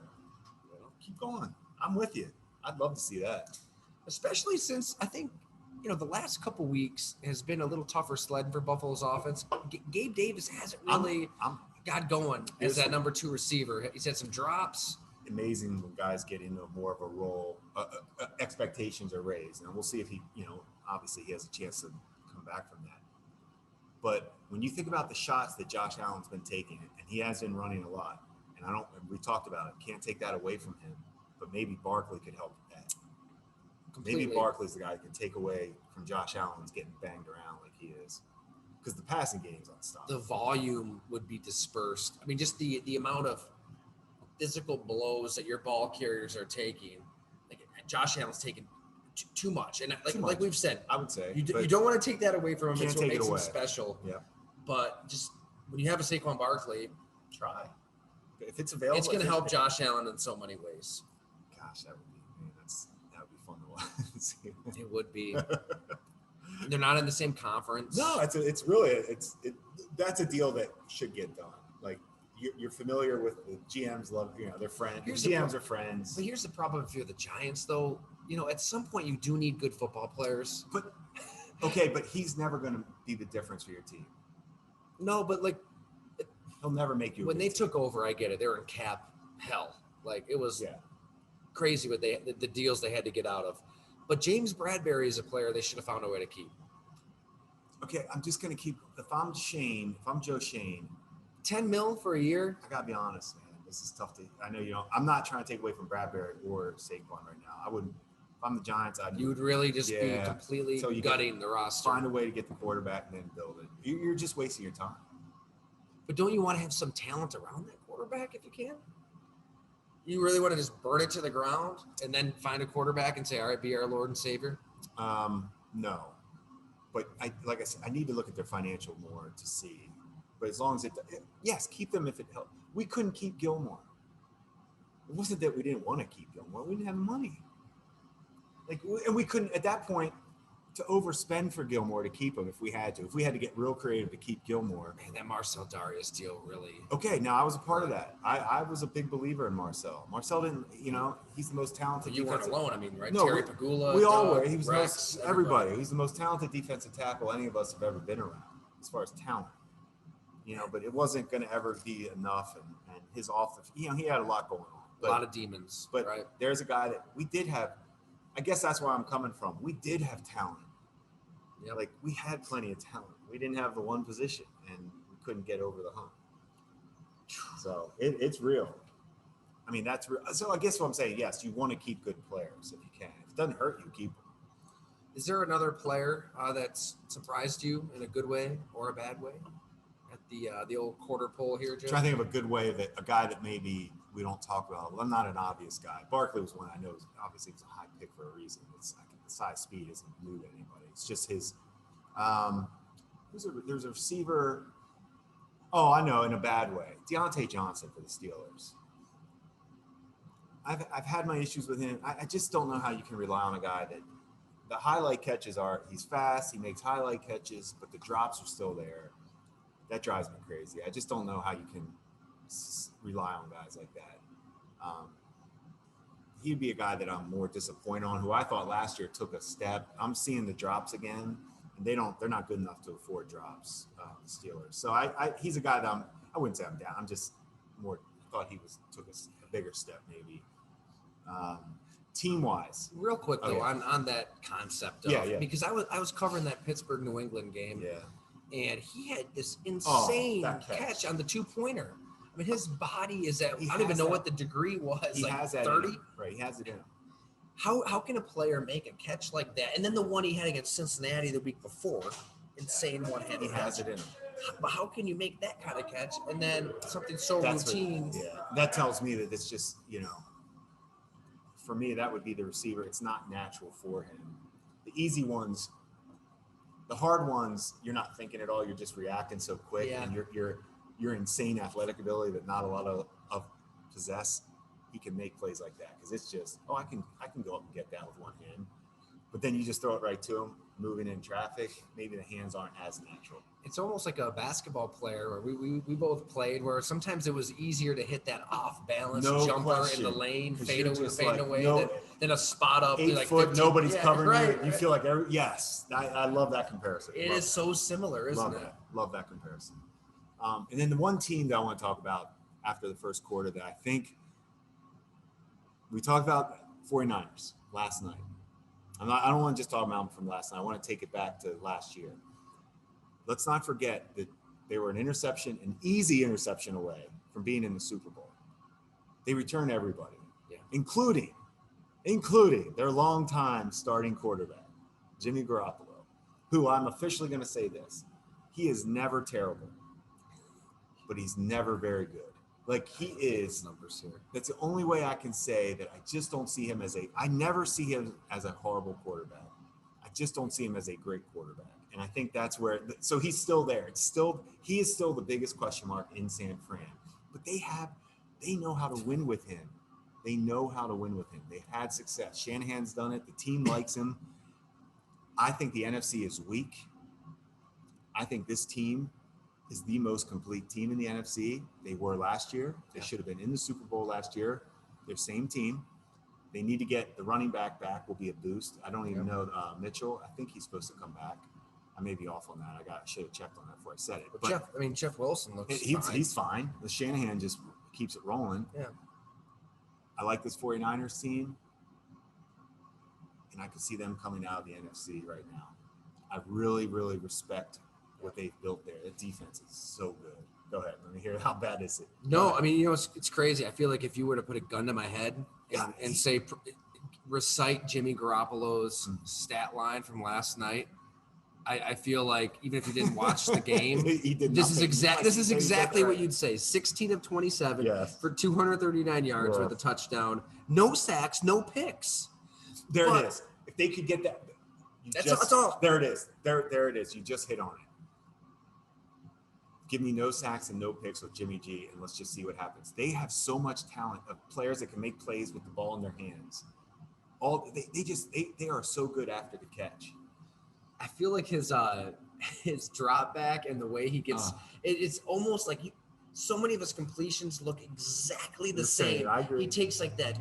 Keep going. I'm with you. I'd love to see that. Especially since I think, the last couple weeks has been a little tougher sledding for Buffalo's offense. Gabe Davis hasn't really got going as that number 2 receiver. He's had some drops. Amazing when guys get into more of a role. Expectations are raised. And we'll see if he, obviously he has a chance to come back from that. But when you think about the shots that Josh Allen's been taking, and he has been running a lot, and we talked about it, can't take that away from him, but maybe Barkley could help with that. Completely. Maybe Barkley's the guy that can take away from Josh Allen's getting banged around like he is. Because the passing game's unstoppable. The volume would be dispersed. I mean, just the amount of physical blows that your ball carriers are taking. Like Josh Allen's taking too much. And like we've said, I would say. You don't want to take that away from him. It's what makes him special. Yeah. But just when you have a Saquon Barkley, try. If it's available. It's going to help Josh Allen in so many ways. Gosh, that would be fun to watch. It would be. They're not in the same conference. No, that's a deal that should get done. Like you're familiar with the GMs love, they're friends. GMs are friends. But here's the problem if you're the Giants though, at some point you do need good football players. But he's never going to be the difference for your team. No, but he'll never make you. When they took over, I get it. They were in cap hell. Like it was crazy what the deals they had to get out of. But James Bradbury is a player they should have found a way to keep. Okay, I'm just going to keep. If I'm Joe Shane, $10 million for a year. I got to be honest, man. This is tough to. I know I'm not trying to take away from Bradbury or Saquon right now. I wouldn't. If I'm the Giants, you would really just be completely gutting the roster. Find a way to get the quarterback and then build it. You're just wasting your time. But don't you want to have some talent around that quarterback if you can? You really want to just burn it to the ground and then find a quarterback and say, all right, be our Lord and Savior? No. But like I said, I need to look at their financial more to see. But as long as yes, keep them if it helps. We couldn't keep Gilmore. It wasn't that we didn't want to keep Gilmore. We didn't have money. And we couldn't, at that point, to overspend for Gilmore to keep him if we had to. If we had to get real creative to keep Gilmore. Man, that Marcel Darius deal really. Okay, now I was a part of that. I was a big believer in Marcel. Marcel didn't, he's the most talented. You weren't alone. I mean, right? No, Terry Pagula. We all were. He was Rex, everybody. He's the most talented defensive tackle any of us have ever been around as far as talent. But it wasn't going to ever be enough. And his he had a lot going on. A lot of demons. But right? There's a guy that we did have. I guess that's where I'm coming from. We did have talent. Yep. We had plenty of talent. We didn't have the one position, and we couldn't get over the hump. So it's real. I mean, that's real. So I guess what I'm saying, yes, you want to keep good players if you can. If it doesn't hurt you, keep them. Is there another player that's surprised you in a good way or a bad way at the old quarter pole here, Joe? I'm trying to think of a good way that a guy that maybe we don't talk about. Well, I'm not an obvious guy. Barkley was one I know. Obviously, he was a high pick for a reason. It's like the size, speed isn't new to anybody. It's just his. There's a receiver. Oh, I know, in a bad way. Deontay Johnson for the Steelers. I've had my issues with him. I just don't know how you can rely on a guy that the highlight catches are, he's fast, he makes highlight catches, but the drops are still there. That drives me crazy. I just don't know how you can rely on guys like that. He'd be a guy that I'm more disappointed on, who I thought last year took a step. I'm seeing the drops again, and they're not good enough to afford drops, the Steelers. So he's a guy that I wouldn't say I'm down. I'm just more thought he took a bigger step maybe. Team-wise. Real quick, though, on that concept of, because I was covering that Pittsburgh New England game, and he had this insane catch on the 2-pointer. I mean, his body is at, I don't even know what the degree was, he like has 30? Right, he has it in him. How can a player make a catch like that? And then the one he had against Cincinnati the week before, insane one-handed He has it in him. But how can you make that kind of catch and then something so routine? That tells me that it's just, for me, that would be the receiver. It's not natural for him. The easy ones, the hard ones, you're not thinking at all. You're just reacting so quick, and your insane athletic ability that not a lot of possess. He can make plays like that because it's just, I can go up and get that with one hand. But then you just throw it right to him, moving in traffic. Maybe the hands aren't as natural. It's almost like a basketball player where we both played, where sometimes it was easier to hit that off-balance jumper in the lane, fading away than a spot up. 8 like foot, 15, nobody's covering right, you. You feel like, I love that comparison. It is so similar, isn't it? Love that comparison. And then the one team that I want to talk about after the first quarter that I think we talked about 49ers last night. I don't want to just talk about them from last night. I want to take it back to last year. Let's not forget that they were an easy interception away from being in the Super Bowl. They returned everybody, including their longtime starting quarterback, Jimmy Garoppolo, who I'm officially going to say this. He is never terrible, but he's never very good. Like he is. Numbers here. That's the only way I can say that I just don't see him I never see him as a horrible quarterback. I just don't see him as a great quarterback. And I think that's where, so he's still there. He is still the biggest question mark in San Fran. But they know how to win with him. They've had success. Shanahan's done it. The team likes him. I think the NFC is weak. I think this team is the most complete team in the NFC. They were last year. They should have been in the Super Bowl last year. They're same team. They need to get the running back will be a boost. I don't even know Mitchell. I think he's supposed to come back. I may be off on that. I should have checked on that before I said it. But Jeff Wilson looks fine. He's fine. The Shanahan just keeps it rolling. Yeah. I like this 49ers team, and I could see them coming out of the NFC right now. I really, really respect what they've built there. The defense is so good. Go ahead. Let me hear how bad is it. No, I mean, it's crazy. I feel like if you were to put a gun to my head and say, recite Jimmy Garoppolo's stat line from last night, I feel like even if you didn't watch the game, this is exactly what you'd say. 16 of 27 for 239 yards with a touchdown. No sacks, no picks. It is. If they could get that. That's all. There it is. There it is. You just hit on it. Give me no sacks and no picks with Jimmy G, and let's just see what happens. They have so much talent of players that can make plays with the ball in their hands. They are so good after the catch. I feel like his drop back and the way he gets it's almost like so many of his completions look exactly the same. I agree. He takes like that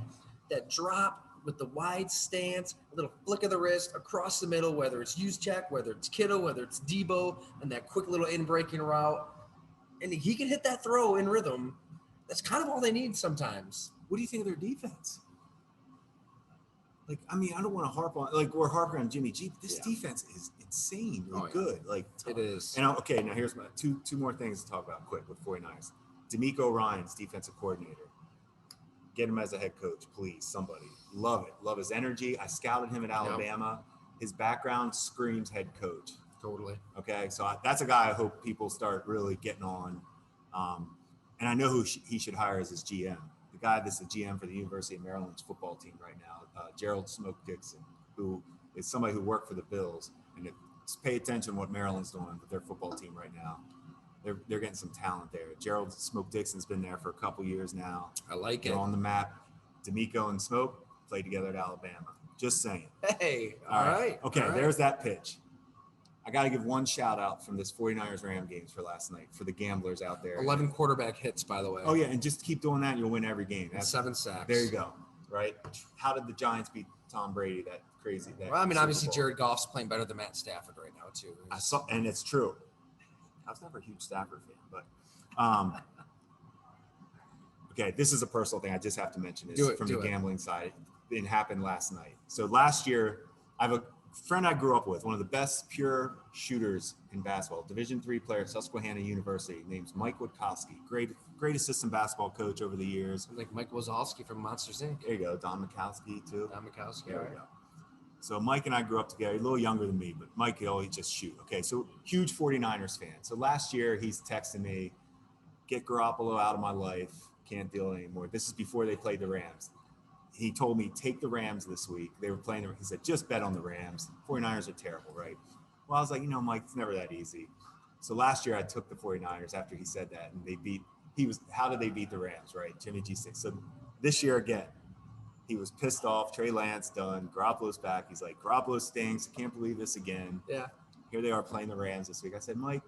drop with the wide stance, a little flick of the wrist across the middle, whether it's Juszczyk, whether it's Kittle, whether it's Debo, and that quick little in-breaking route. And he can hit that throw in rhythm. That's kind of all they need sometimes. What do you think of their defense? Like, I mean, I don't want to harp on, like, we're harping on Jimmy G, but this defense is insanely good. Like, it is. And now here's my two more things to talk about quick with 49ers. D'Amico Ryans, defensive coordinator. Get him as a head coach, please, somebody. Love it. Love his energy. I scouted him at Alabama. His background screams head coach. Totally. Okay, so that's a guy I hope people start really getting on. And I know who he should hire as his GM. The guy that's the GM for the University of Maryland's football team right now, Gerald Smoke Dixon, who is somebody who worked for the Bills. And just pay attention to what Maryland's doing with their football team right now. They're getting some talent there. Gerald Smoke Dixon's been there for a couple years now. I like They're it. on the map. D'Amico and Smoke played together at Alabama. Just saying. Hey, all right. Okay, all right. there's that pitch. I got to give one shout out from this 49ers-Ram games for last night for the gamblers out there. 11 quarterback hits, by the way. Oh, yeah, and just keep doing that and you'll win every game. And 7 sacks. There you go, right? How did the Giants beat Tom Brady? That crazy. Well, I mean, obviously, Jared Goff's playing better than Matt Stafford right now, too. I saw, and it's true. I was never a huge Stafford fan, but okay, this is a personal thing I just have to mention. Is from the gambling side. It happened last night. So last year, I have a friend I grew up with, one of the best pure shooters in basketball, Division III player at Susquehanna University, named Mike Witkowski. Great assistant basketball coach over the years. Like Mike Wazowski from Monsters Inc. There you go. Don Mikowski, too. Don Mikowski. There we go. So Mike and I grew up together. He's a little younger than me, but Mike, he'll always just shoot. Okay, so huge 49ers fan. So last year, he's texting me, get Garoppolo out of my life. Can't deal anymore. This is before they played the Rams. He told me, take the Rams this week. They were playing – he said, just bet on the Rams. 49ers are terrible, right? Well, I was like, Mike, it's never that easy. So last year I took the 49ers after he said that, and they beat – how did they beat the Rams, right? Jimmy G6. So this year again, he was pissed off. Trey Lance done. Garoppolo's back. He's like, Garoppolo stinks. I can't believe this again. Yeah. Here they are playing the Rams this week. I said, Mike,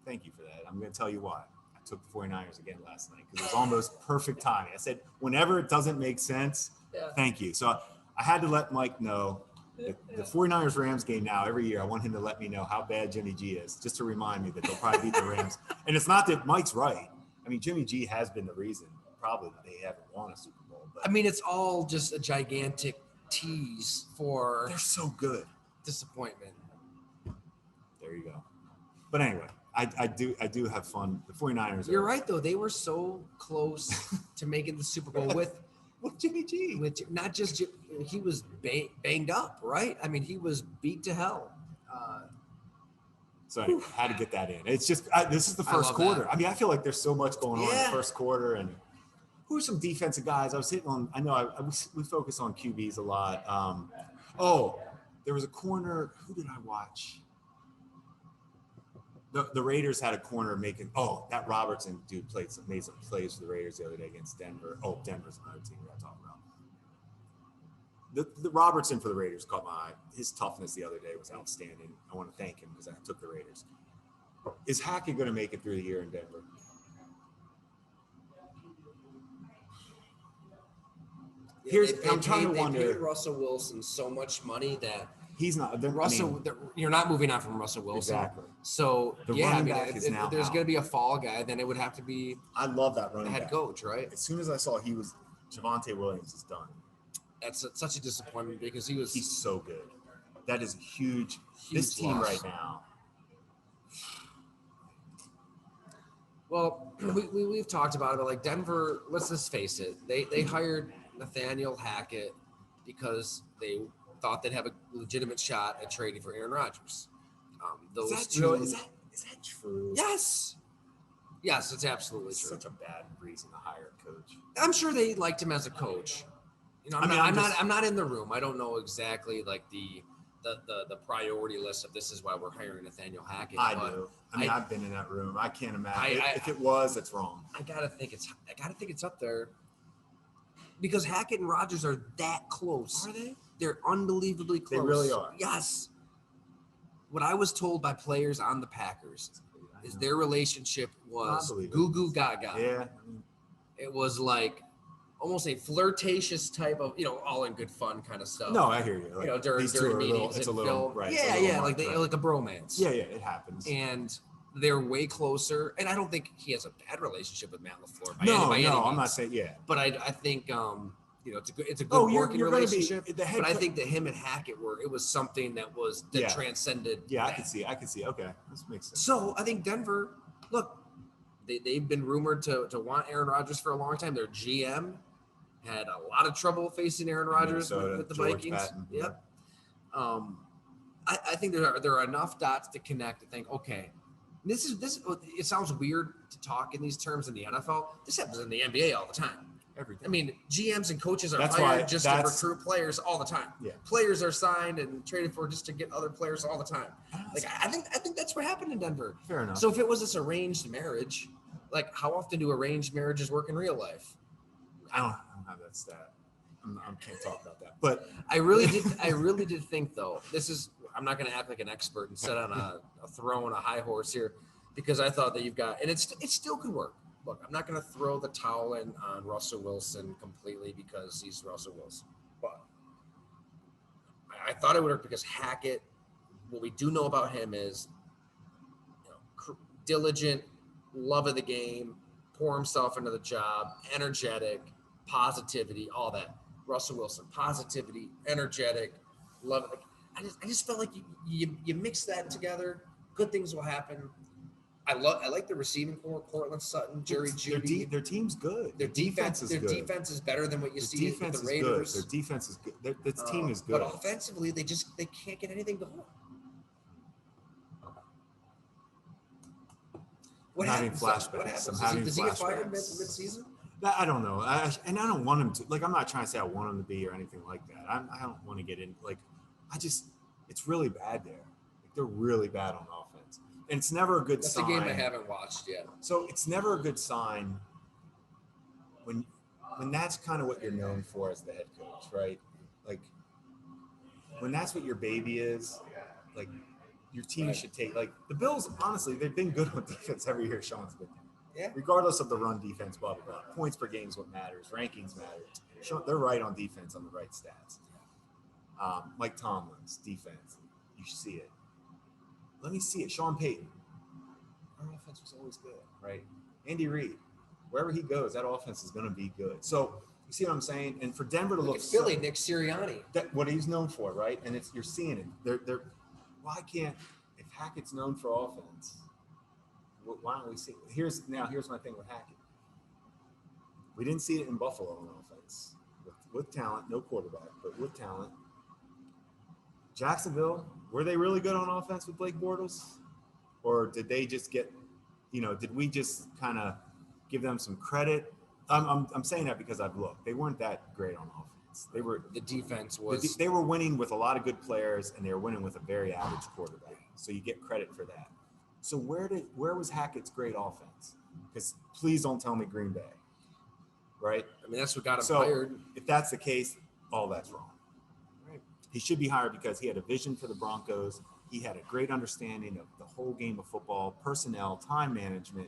thank you for that. I'm going to tell you why. I took the 49ers again last night because it was almost perfect timing. I said, whenever it doesn't make sense, thank you. So I had to let Mike know the 49ers-Rams game now, every year, I want him to let me know how bad Jimmy G is, just to remind me that they'll probably beat the Rams. And it's not that Mike's right. I mean, Jimmy G has been the reason probably that they haven't won a Super Bowl. But I mean, it's all just a gigantic tease for they're so good. Disappointment. There you go. But anyway, I do have fun. The 49ers. You're right, though. They were so close to making the Super Bowl with Jimmy G. With not just he was banged up, right? I mean, he was beat to hell. So anyway, had to get that in. It's just this is the first quarter. That. I mean, I feel like there's so much going on in the first quarter. And who are some defensive guys? I was hitting on. I know we focus on QBs a lot. There was a corner. Who did I watch? The Raiders had a corner making. That Robertson dude made some plays for the Raiders the other day against Denver. Denver's another team we got to talk about. The Robertson for the Raiders caught my eye. His toughness the other day was outstanding. I want to thank him because I took the Raiders. Is Hackett going to make it through the year in Denver? I'm trying to wonder. They paid Russell Wilson so much money that he's not. You're not moving on from Russell Wilson. Exactly. So running back if is now there's out. going to be a fall guy, then it would have to be. I love that running head back. coach, right? As soon as I saw Javonte Williams is done. That's such a disappointment because he's so good. That is huge. This team loss right now. Well, we've talked about it, but like Denver, let's just face it, they hired Nathaniel Hackett because they thought they'd have a legitimate shot at trading for Aaron Rodgers. Is that true? Is that true? Yes, it's absolutely true. Such a bad reason to hire a coach. I'm sure they liked him as a coach. I'm not in the room. I don't know exactly like the priority list of this is why we're hiring Nathaniel Hackett. I do. I've been in that room. I can't imagine. If it was, it's wrong. I gotta think it's up there because Hackett and Rodgers are that close. Are they? They're unbelievably close. They really are. Yes. What I was told by players on the Packers is their relationship was goo goo gaga. Yeah. It was like almost a flirtatious type of, all in good fun kind of stuff. No, I hear you. Like, during meetings it's and a little, film. right? Yeah, like a bromance. Yeah, it happens. And they're way closer. And I don't think he has a bad relationship with Matt LaFleur. No, I'm not saying But I think it's a good working relationship. But I think that him and Hackett it was something that transcended. Yeah, that. I can see. Okay, this makes sense. So I think Denver, look, they've been rumored to want Aaron Rodgers for a long time. Their GM had a lot of trouble facing Aaron Rodgers with the Vikings. Patton. Yep. I think there are enough dots to connect to think, okay, this. It sounds weird to talk in these terms in the NFL. This happens in the NBA all the time. Everything. I mean, GMs and coaches are hired just to recruit players all the time. Yeah. Players are signed and traded for just to get other players all the time. Like I think that's what happened in Denver. Fair enough. So if it was this arranged marriage, like how often do arranged marriages work in real life? I don't have that stat. I can't talk about that. But I really did think though. I'm not going to act like an expert and sit on a throne, a high horse here, because I thought that you've got, and it still could work. Look, I'm not going to throw the towel in on Russell Wilson completely because he's Russell Wilson, but I thought it would work because Hackett. What we do know about him is, diligent, love of the game, pour himself into the job, energetic, positivity, all that. Russell Wilson, positivity, energetic, love it. I just felt like you mix that together, good things will happen. I like the receiving core, Cortland Sutton, Jerry Jeudy. Their team's good. Their defense is good. Their defense is better than what you see with the Raiders. Their defense is good. This team is good. But offensively, they can't get anything going. I'm having flashbacks. Does he get fired mid-season? I don't know. And I don't want him to. Like, I'm not trying to say I want him to be or anything like that. I don't want to get in. Like, it's really bad there. Like, they're really bad on offense. And it's never a good sign. That's a game I haven't watched yet. So it's never a good sign when that's kind of what you're known for as the head coach, right? Like, when that's what your baby is, like, your team should take, like, the Bills, honestly, they've been good on defense every year Sean's been there. Yeah. Regardless of the run defense, blah, blah, blah. Points per game is what matters. Rankings matter. They're right on defense on the right stats. Mike Tomlin's defense, you see it. Let me see it. Sean Payton. Our offense was always good, right? Andy Reid. Wherever he goes, that offense is going to be good. So you see what I'm saying? And for Denver to look Philly, Nick Sirianni. What he's known for, right? And you're seeing it. Why can't, if Hackett's known for offense, why don't we see? Here's my thing with Hackett. We didn't see it in Buffalo on offense with talent, no quarterback, but with talent. Jacksonville, were they really good on offense with Blake Bortles, or did they just get, did we just kind of give them some credit? I'm saying that because I've looked. They weren't that great on offense. The defense was. They were winning with a lot of good players, and they were winning with a very average quarterback. So you get credit for that. So where was Hackett's great offense? Because please don't tell me Green Bay, right? I mean, that's what got him fired. If that's the case, all that's wrong. Right? He should be hired because he had a vision for the Broncos. He had a great understanding of the whole game of football, personnel, time management.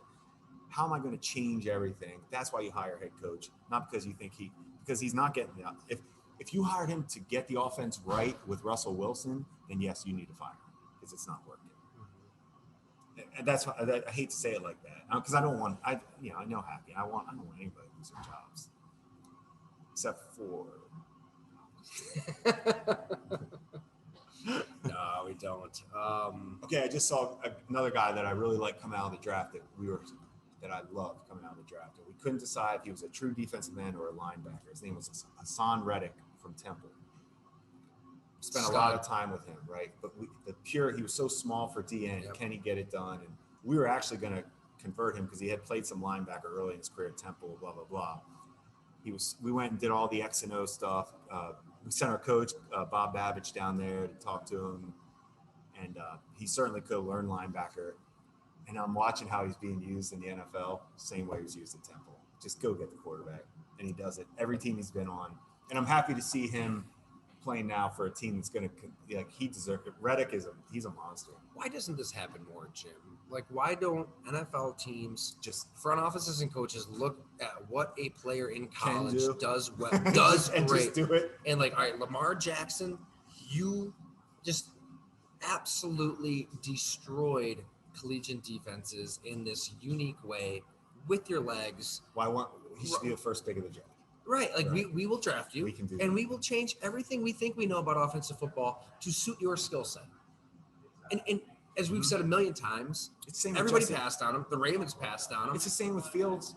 How am I going to change everything? That's why you hire a head coach, not because you think because he's not getting it. If you hired him to get the offense right with Russell Wilson, then yes, you need to fire him because it's not working. And that's why I hate to say it like that because I don't want. I know Happy. I don't want anybody to lose their jobs, except for. No, we don't. Okay, I just saw another guy that I really like coming out of the draft that I loved coming out of the draft. And we couldn't decide if he was a true defensive end or a linebacker. His name was Hassan Reddick from Temple. Spent a lot of time with him, right? But he was so small for DN. Yep. Can he get it done? And we were actually going to convert him because he had played some linebacker early in his career at Temple, blah, blah, blah. We went and did all the X and O stuff. We sent our coach, Bob Babbage, down there to talk to him. And he certainly could have learned linebacker. And I'm watching how he's being used in the NFL, same way he was used at Temple. Just go get the quarterback. And he does it every team he's been on. And I'm happy to see him playing now for a team that's going to, like, he deserves it. Reddick he's a monster. Why doesn't this happen more, Jim? Like, why don't NFL teams, just front offices and coaches, look at what a player in college does well, does and great, just do it? And like, all right, Lamar Jackson, you just absolutely destroyed collegiate defenses in this unique way with your legs. He should be the first pick of the draft. Right, like right. We will draft you, and we will change everything we think we know about offensive football to suit your skill set. And as we've said a million times, everybody passed on him. The Ravens passed on him. It's the same with Fields.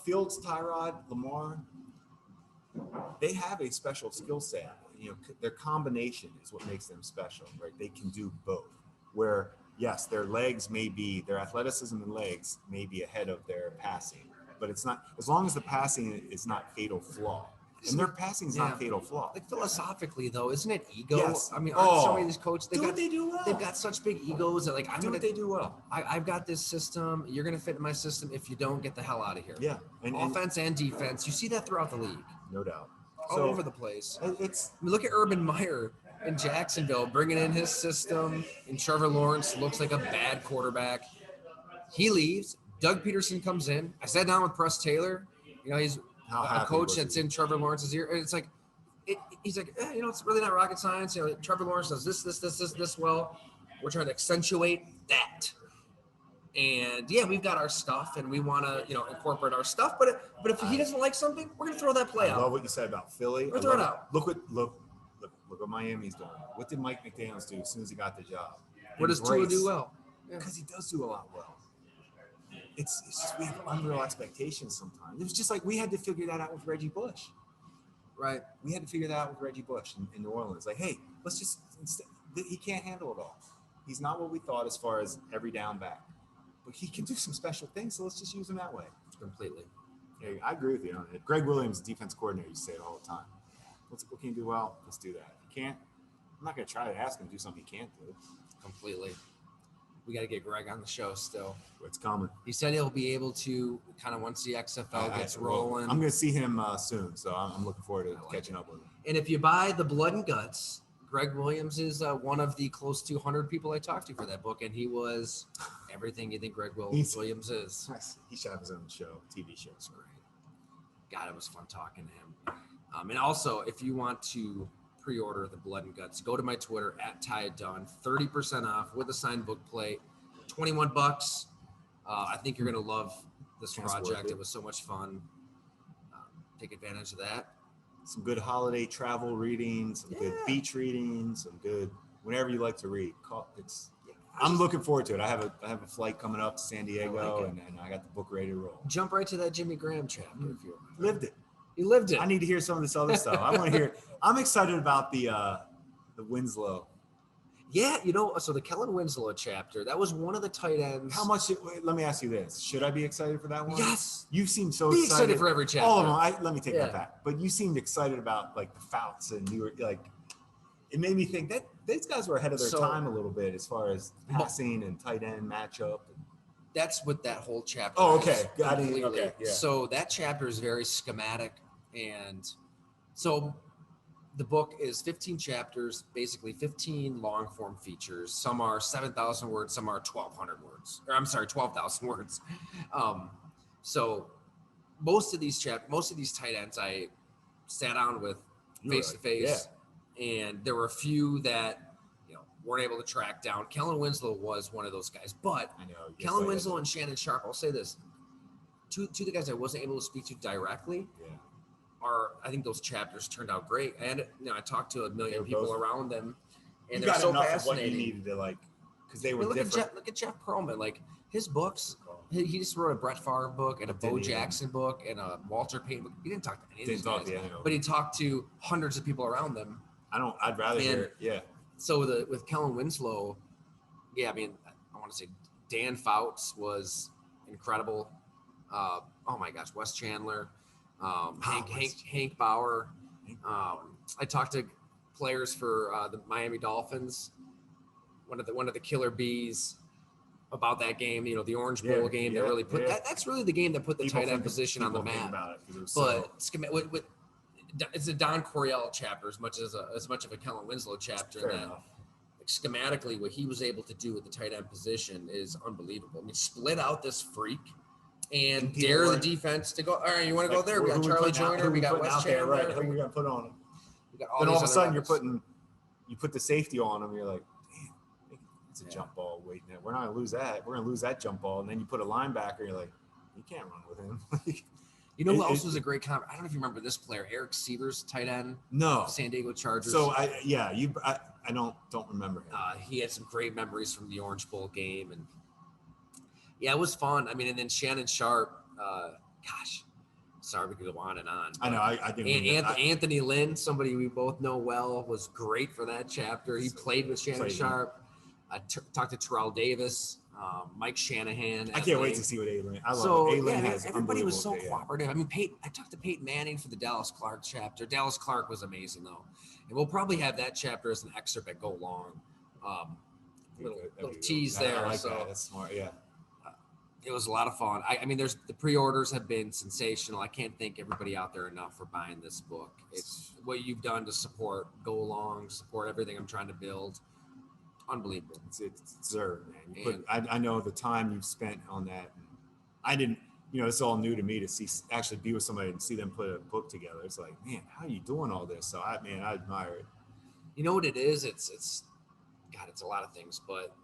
Fields, Tyrod, Lamar, they have a special skill set. Their combination is what makes them special, right? They can do both. Where, yes, their athleticism and legs may be ahead of their passing. But it's not, as long as the passing is not fatal flaw. And their passing's not fatal flaw. Like philosophically, though, isn't it ego? Yes. I mean, aren't so many of these coaches? They do well. They've got such big egos that, like, They do well. I've got this system. You're going to fit in my system. If you don't, get the hell out of here. Yeah. And offense and defense. You see that throughout the league. No doubt. All over the place. I mean, look at Urban Meyer in Jacksonville, bringing in his system, and Trevor Lawrence looks like a bad quarterback. He leaves. Doug Peterson comes in. I sat down with Press Taylor. You know, he's a coach that's in Trevor Lawrence's ear. And it's like, he's like, you know, it's really not rocket science. You know, Trevor Lawrence does this well. We're trying to accentuate that. And yeah, we've got our stuff, and we want to, you know, incorporate our stuff. But if he doesn't like something, we're gonna throw that play out. I love what you said about Philly. We're throw it out. Look what Miami's doing. What did Mike McDaniels do as soon as he got the job? What does Tua do well? Because he does do a lot well. It's just we have unreal expectations sometimes. It was just like we had to figure that out with Reggie Bush. Right. We had to figure that out with Reggie Bush in New Orleans. Like, hey, let's just he can't handle it all. He's not what we thought as far as every down back. But he can do some special things, so let's just use him that way. Completely. Yeah, I agree with you on it. Greg Williams, defense coordinator, used to say it all the time. What can you do well? Let's do that. You can't. I'm not going to try to ask him to do something he can't do. Completely. We got to get Greg on the show still. It's coming. He said he'll be able to kind of once the XFL gets rolling. I'm going to see him soon, so I'm looking forward to catching up with him. And if you buy the Blood and Guts, Greg Williams is one of the close to 100 people I talked to for that book, and he was everything you think Greg Williams is. He should have his own show, TV show. It's great. God, it was fun talking to him. And also, if you want to pre-order the Blood and Guts, go to my Twitter @TieDone, 30% off with a signed book plate, $21. I think you're going to love this project. It was so much fun. Take advantage of that. Some good holiday travel reading, some good beach reading, some good whenever you like to read. I'm looking forward to it. I have a flight coming up to San Diego, and I got the book ready to roll. Jump right to that Jimmy Graham chapter if you lived it. You lived it. I need to hear some of this other stuff. I want to hear. I'm excited about the Winslow. Yeah, you know, so the Kellen Winslow chapter, that was one of the tight ends. How much? Let me ask you this: should I be excited for that one? Yes. You seem so be excited for every chapter. All of them. Let me take that back. But you seemed excited about like the Fouts, and you were like, it made me think that these guys were ahead of their time a little bit as far as passing and tight end matchup. That's what that whole chapter. Oh, okay. Got it. Okay. Yeah. So that chapter is very schematic, and so the book is 15 chapters, basically 15 long form features. Some are 7,000 words, some are 1,200 words. Or I'm sorry, 12,000 words. So most of these tight ends I sat down with face to face, and there were a few that weren't able to track down. Kellen Winslow was one of those guys, but I know Kellen Winslow and Shannon Sharp. I'll say this: two of the guys I wasn't able to speak to directly. I think those chapters turned out great, and I talked to a million people around them, and they're so fascinating. What you needed to because they were different. Look at Jeff Perlman, like his books. He just wrote a Brett Favre book and a Bo Jackson book and a Walter Payton book. He didn't talk to any of these guys, but he talked to hundreds of people around them. I'd rather hear it. Yeah. So with Kellen Winslow, I mean, I want to say Dan Fouts was incredible. Oh my gosh, Wes Chandler. Hank Bauer. I talked to players for the Miami Dolphins, one of the killer bees about that game. The Orange Bowl game that really put that's really the game that put the tight end position on the map. It's a Don Coryell chapter as much of a Kellen Winslow chapter. That schematically, what he was able to do with the tight end position is unbelievable. I mean, split out this freak and dare the defense to go. All right, you want to go there? We got Charlie Joyner. We got Wes Chandler. Right? Who we got to put on him? Then all of a sudden, you put the safety on him. You're like, damn, it's a jump ball waiting there. We're not going to lose that. We're going to lose that jump ball. And then you put a linebacker. You're like, you can't run with him. Who else was a great comment? I don't know if you remember this player, Eric Sievers, tight end. No. San Diego Chargers. So I don't remember him. He had some great memories from the Orange Bowl game, and it was fun. I mean, and then Shannon Sharp. Sorry, we could go on and on. I know. I didn't. Anthony Lynn, somebody we both know well, was great for that chapter. He played with Shannon Sharp. I talked to Terrell Davis. Mike Shanahan. I can't wait to see what A-Lane. I love So it. A-Lane yeah, has everybody was so unbelievable data. cooperative. I mean, I talked to Peyton Manning for the Dallas Clark chapter. Dallas Clark was amazing though, and we'll probably have that chapter as an excerpt at Go Long. Little tease there. I like so that. That's smart. Yeah. It was a lot of fun. I mean, the pre-orders have been sensational. I can't thank everybody out there enough for buying this book. It's what you've done to support Go Along, support everything I'm trying to build. Unbelievable. It's deserved, man. I know the time you've spent on that. I didn't, it's all new to me to actually be with somebody and see them put a book together. It's like, man, how are you doing all this? So I admire it. You know what it is? It's a lot of things, but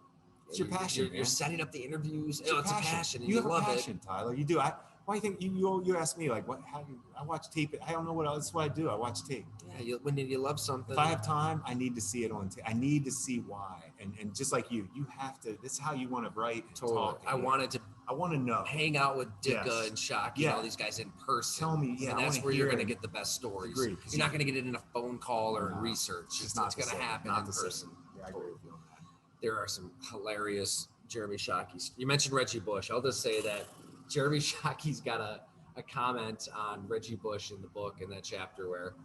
it's your passion. You're setting up the interviews. It's a passion. You have a passion, Tyler. You do. Why do you think you ask me like what? How do I watch tape? I don't know what else. That's what I do. I watch tape. Yeah, when you love something. If I have time, I need to see it on tape. I need to see why. And just like you have to. This is how you want to write. And talk. I want to know. Hang out with Dicka and Shockey and all these guys in person. Tell me. Yeah, and that's where you're going to get the best stories. Agreed. You're not going to get it in a phone call or in research. It's going to happen in person. Yeah, I agree with you on that. There are some hilarious Jeremy Shockey's. You mentioned Reggie Bush. I'll just say that Jeremy Shockey's got a comment on Reggie Bush in the book in that chapter where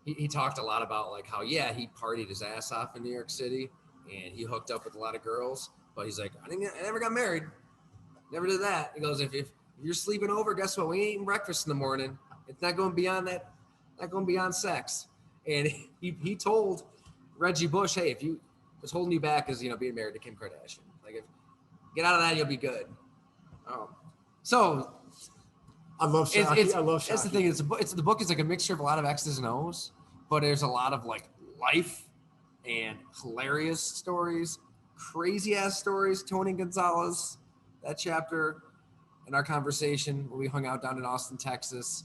he talked a lot about like how, he partied his ass off in New York City and he hooked up with a lot of girls, but he's like, I never got married. Never did that. He goes, if you're sleeping over, guess what? We ain't eating breakfast in the morning. It's not going beyond that, not going beyond sex. And he told Reggie Bush, hey, if you what's holding you back is, being married to Kim Kardashian. Like, if get out of that, you'll be good. So I love Shockey. I love Shockey. That's the thing. The book is like a mixture of a lot of X's and O's, but there's a lot of like life and hilarious stories, crazy ass stories. Tony Gonzalez, that chapter in our conversation when we hung out down in Austin, Texas,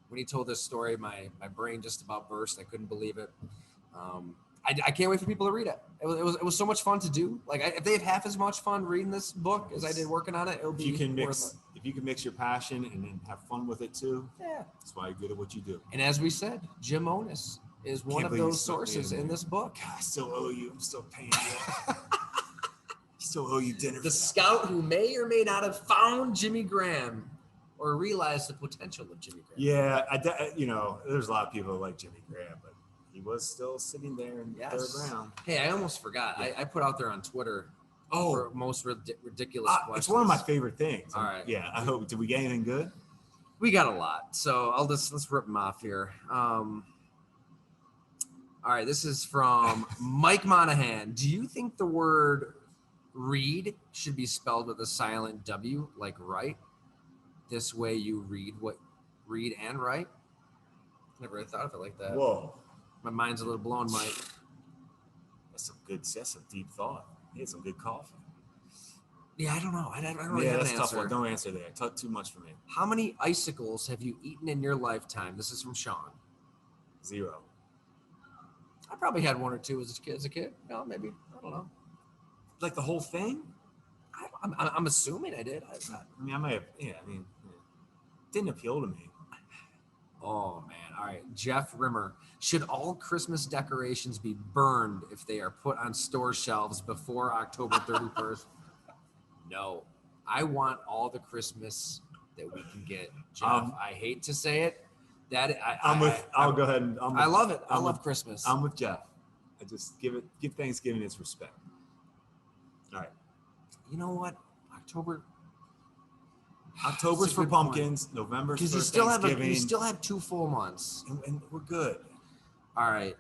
when he told this story, my brain just about burst. I couldn't believe it. I can't wait for people to read it. It was so much fun to do. Like if they have half as much fun reading this book as I did working on it, it'll be worth it. If you can mix your passion and then have fun with it too, that's why you're good at what you do. And as we said, Jim Onis is one of those sources in this book. God, I still owe you. I'm still paying you. I still owe you dinner. The scout who may or may not have found Jimmy Graham or realized the potential of Jimmy Graham. Yeah, there's a lot of people who like Jimmy Graham, but he was still sitting there in the third round. Hey, I almost forgot. Yeah. I put out there on Twitter for most ridiculous questions. It's one of my favorite things. All right. Yeah, I hope. Did we get anything good? We got a lot. So let's rip them off here. All right, this is from Mike Monahan. Do you think the word read should be spelled with a silent W, like write? This way you read and write? Never really thought of it like that. Whoa. My mind's a little blown, Mike. That's some deep thought. He had some good coffee. Yeah, I don't know. I don't really have an answer. Tough one. Don't answer there. Talk too much for me. How many icicles have you eaten in your lifetime? This is from Sean. 0. I probably had 1 or 2 as a kid. No, maybe. I don't know. Like the whole thing? I'm assuming I did. I might have. Yeah, didn't appeal to me. Oh, man. All right. Jeff Rimmer. Should all Christmas decorations be burned if they are put on store shelves before October 31st? No. I want all the Christmas that we can get. Jeff, I hate to say it. I'll go ahead and I love it. I love Christmas. I'm with Jeff. I just give Thanksgiving its respect. All right. You know what? October's for pumpkins. November's for Thanksgiving. You still have 2 full months, and we're good. All right.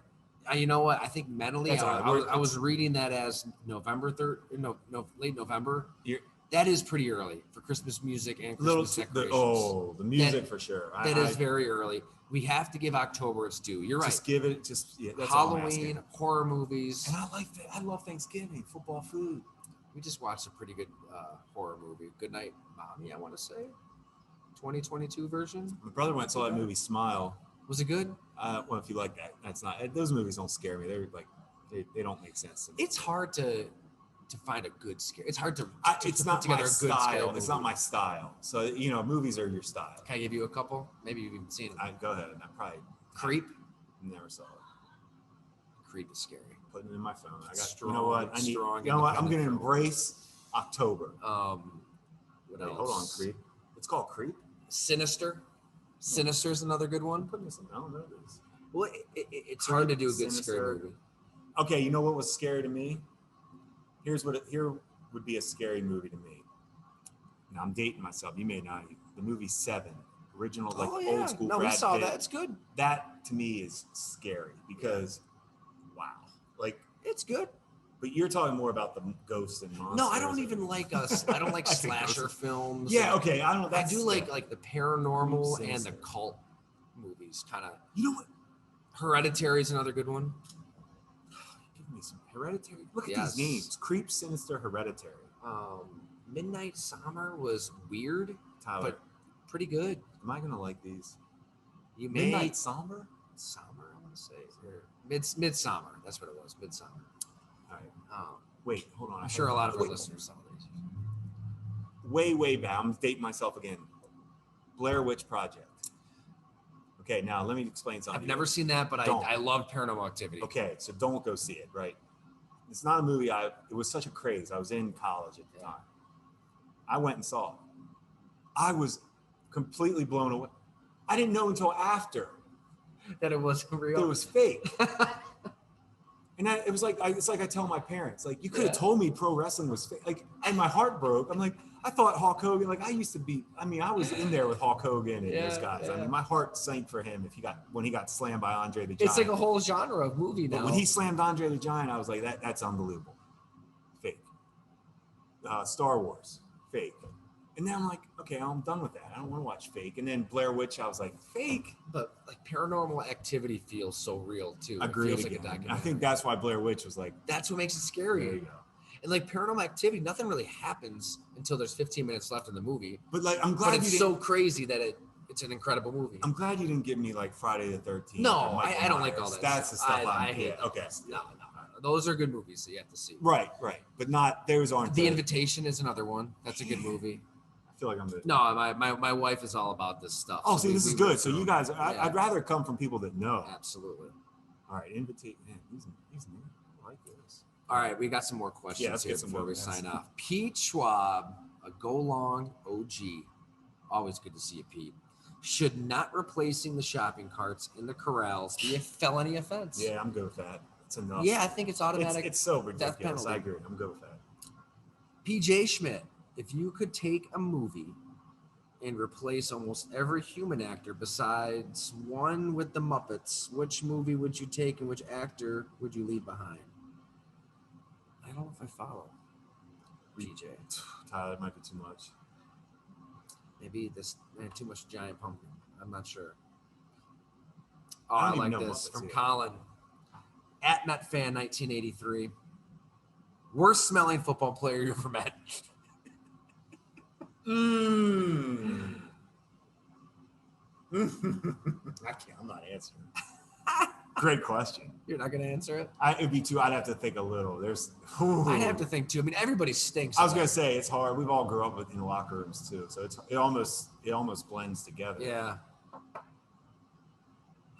You know what? I think mentally, I was reading that as November 3rd. No, late November. That is pretty early for Christmas music and Christmas decorations. The music for sure. That is very early. We have to give October its due. You're right. Just give it. That's Halloween, horror movies, and I love Thanksgiving football food. We just watched a pretty good horror movie. Good Night, Mommy, I want to say. 2022 version. My brother went and saw that movie, Smile. Was it good? Well, if you like that, that's not. Those movies don't scare me. They're like, they don't make sense to me. It's hard to find a good scare. It's hard to it's not my style. It's not my style. So movies are your style. Can I give you a couple? Maybe you've even seen it. Go ahead. I probably Creep. Never saw it. Creep is scary. Putting it in my phone. I got. Strong, you know what? I need. Strong. You know what? I'm going to embrace October. What else? Hold on, Creep. It's called Creep? Sinister. Sinister's another good one. I'm putting this in. I don't know this. Well, it's hard to do a good scary movie. Okay, you know what was scary to me? Here would be a scary movie to me. Now I'm dating myself. You may not. The movie Seven, original old school. No, Brad we saw Pitt. that. It's good. That to me is scary because, wow, like it's good. But you're talking more about the ghosts and monsters. No, I don't even like us. I don't like slasher films. Yeah, okay. I don't. I do like the paranormal and the cult movies. Kind of. You know what? Hereditary is another good one. Give me some Hereditary. Look at these names: Creep, Sinister, Hereditary. Midnight Summer was weird, Tyler, but pretty good. Am I gonna like these? You may Midnight Summer. Summer, I want to say. Midsummer. That's what it was. Midsummer. All right. Wait, hold on. I'm sure a lot of our listeners saw these. Way back. I'm dating myself again. Blair Witch Project. Okay, now let me explain something. I've never seen that, but I love Paranormal Activity. Okay, so don't go see it, right? It's not a movie. It was such a craze. I was in college at the time. I went and saw it. I was completely blown away. I didn't know until after that it wasn't real. That it was fake. And it was like it's like I tell my parents, like, you could have told me pro wrestling was fake. Like, and my heart broke. I'm like, I thought Hulk Hogan, like I used to be. I mean, I was in there with Hulk Hogan and those guys. Yeah. I mean, my heart sank for him when he got slammed by Andre the Giant. It's like a whole genre of movie now. But when he slammed Andre the Giant, I was like, that's unbelievable. Fake. Star Wars, fake. And then I'm like, okay, I'm done with that. I don't want to watch fake. And then Blair Witch, I was like, fake. But like Paranormal Activity feels so real too. Agreed. It feels like a documentary. I think that's why Blair Witch was like. That's what makes it scary. There you go. And like Paranormal Activity, nothing really happens until there's 15 minutes left in the movie. But like, I'm glad it's so crazy that it's an incredible movie. I'm glad you didn't give me like Friday the 13th. No, I don't like all that. That's the stuff I hate. Okay. No. Those are good movies that you have to see. Right. But not those aren't. The Invitation is another one. That's a good movie. I feel like I'm. No, my wife is all about this stuff. Oh, see, this is good. So you guys, I'd rather come from people that know. Absolutely. All right, Invitation. Man, these new. I like this. All right, we got some more questions here before we sign off. Pete Schwab, a Go Long OG. Always good to see you, Pete. Should not replacing the shopping carts in the corrals be a felony offense? Yeah, I'm good with that. It's enough. Yeah, I think it's automatic. It's so ridiculous. I agree. I'm good with that. PJ Schmidt, if you could take a movie and replace almost every human actor besides one with the Muppets, which movie would you take and which actor would you leave behind? I don't know if I follow. PJ. Tyler, it might be too much. Maybe too much Giant Pumpkin. I'm not sure. Oh, I like this. From Colin. At NetFan 1983. Worst smelling football player you ever met. I'm not answering. Great question. You're not going to answer it? It'd be too. I'd have to think a little. I'd have to think too. I mean, everybody stinks. I was going to say it's hard. We've all grew up in the locker rooms too, so it almost blends together. Yeah.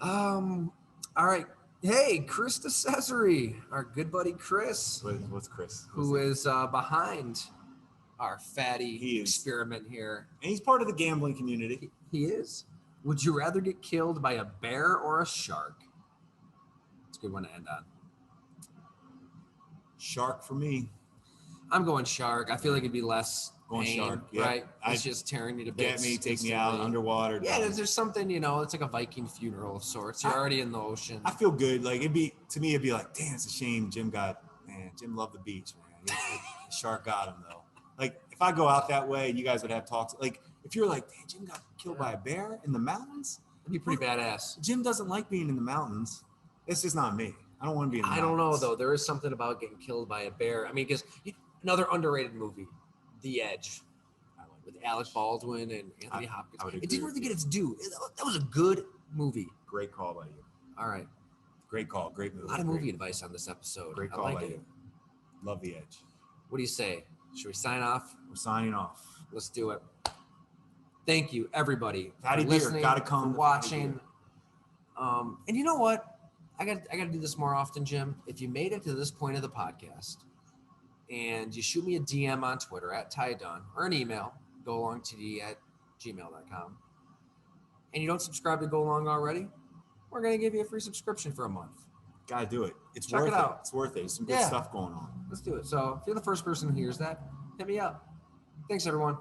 All right. Hey, Chris DeCesare, our good buddy Chris. What's Chris? Who is behind our fatty experiment here. And he's part of the gambling community. He is. Would you rather get killed by a bear or a shark? It's a good one to end on. Shark for me. I'm going shark. I feel like it'd be less pain, shark, yeah. right? It's just tearing you to bits. Get me, take me out underwater. Yeah, there's something, it's like a Viking funeral of sorts. You're already in the ocean. I feel good. Like it'd be like, damn, it's a shame Jim loved the beach, man. The shark got him though. Like if I go out that way, you guys would have talks. Like if you're like, damn, Jim got killed by a bear in the mountains, it'd be pretty badass. Jim doesn't like being in the mountains. It's just not me. I don't want to be in the mountains. I don't know though. There is something about getting killed by a bear. I mean, because another underrated movie, The Edge, with Alec Baldwin and Anthony Hopkins. It didn't really get its due. That was a good movie. Great call by you. All right. Great call. Great movie. A lot of movie advice on this episode. Great call by you. Love The Edge. What do you say? Should we sign off? We're signing off. Let's do it. Thank you, everybody, Fatty for beer. listening, Gotta come for watching. And you know what? I got to do this more often, Jim. If you made it to this point of the podcast and you shoot me a DM on Twitter at TyDunn or an email, goalongtd@gmail.com, and you don't subscribe to Go Long already, we're going to give you a free subscription for a month. Gotta do it. It's Check worth it out. It's worth it. There's some good Yeah. stuff going on. Let's do it. So if you're the first person who hears that, hit me up. Thanks, everyone.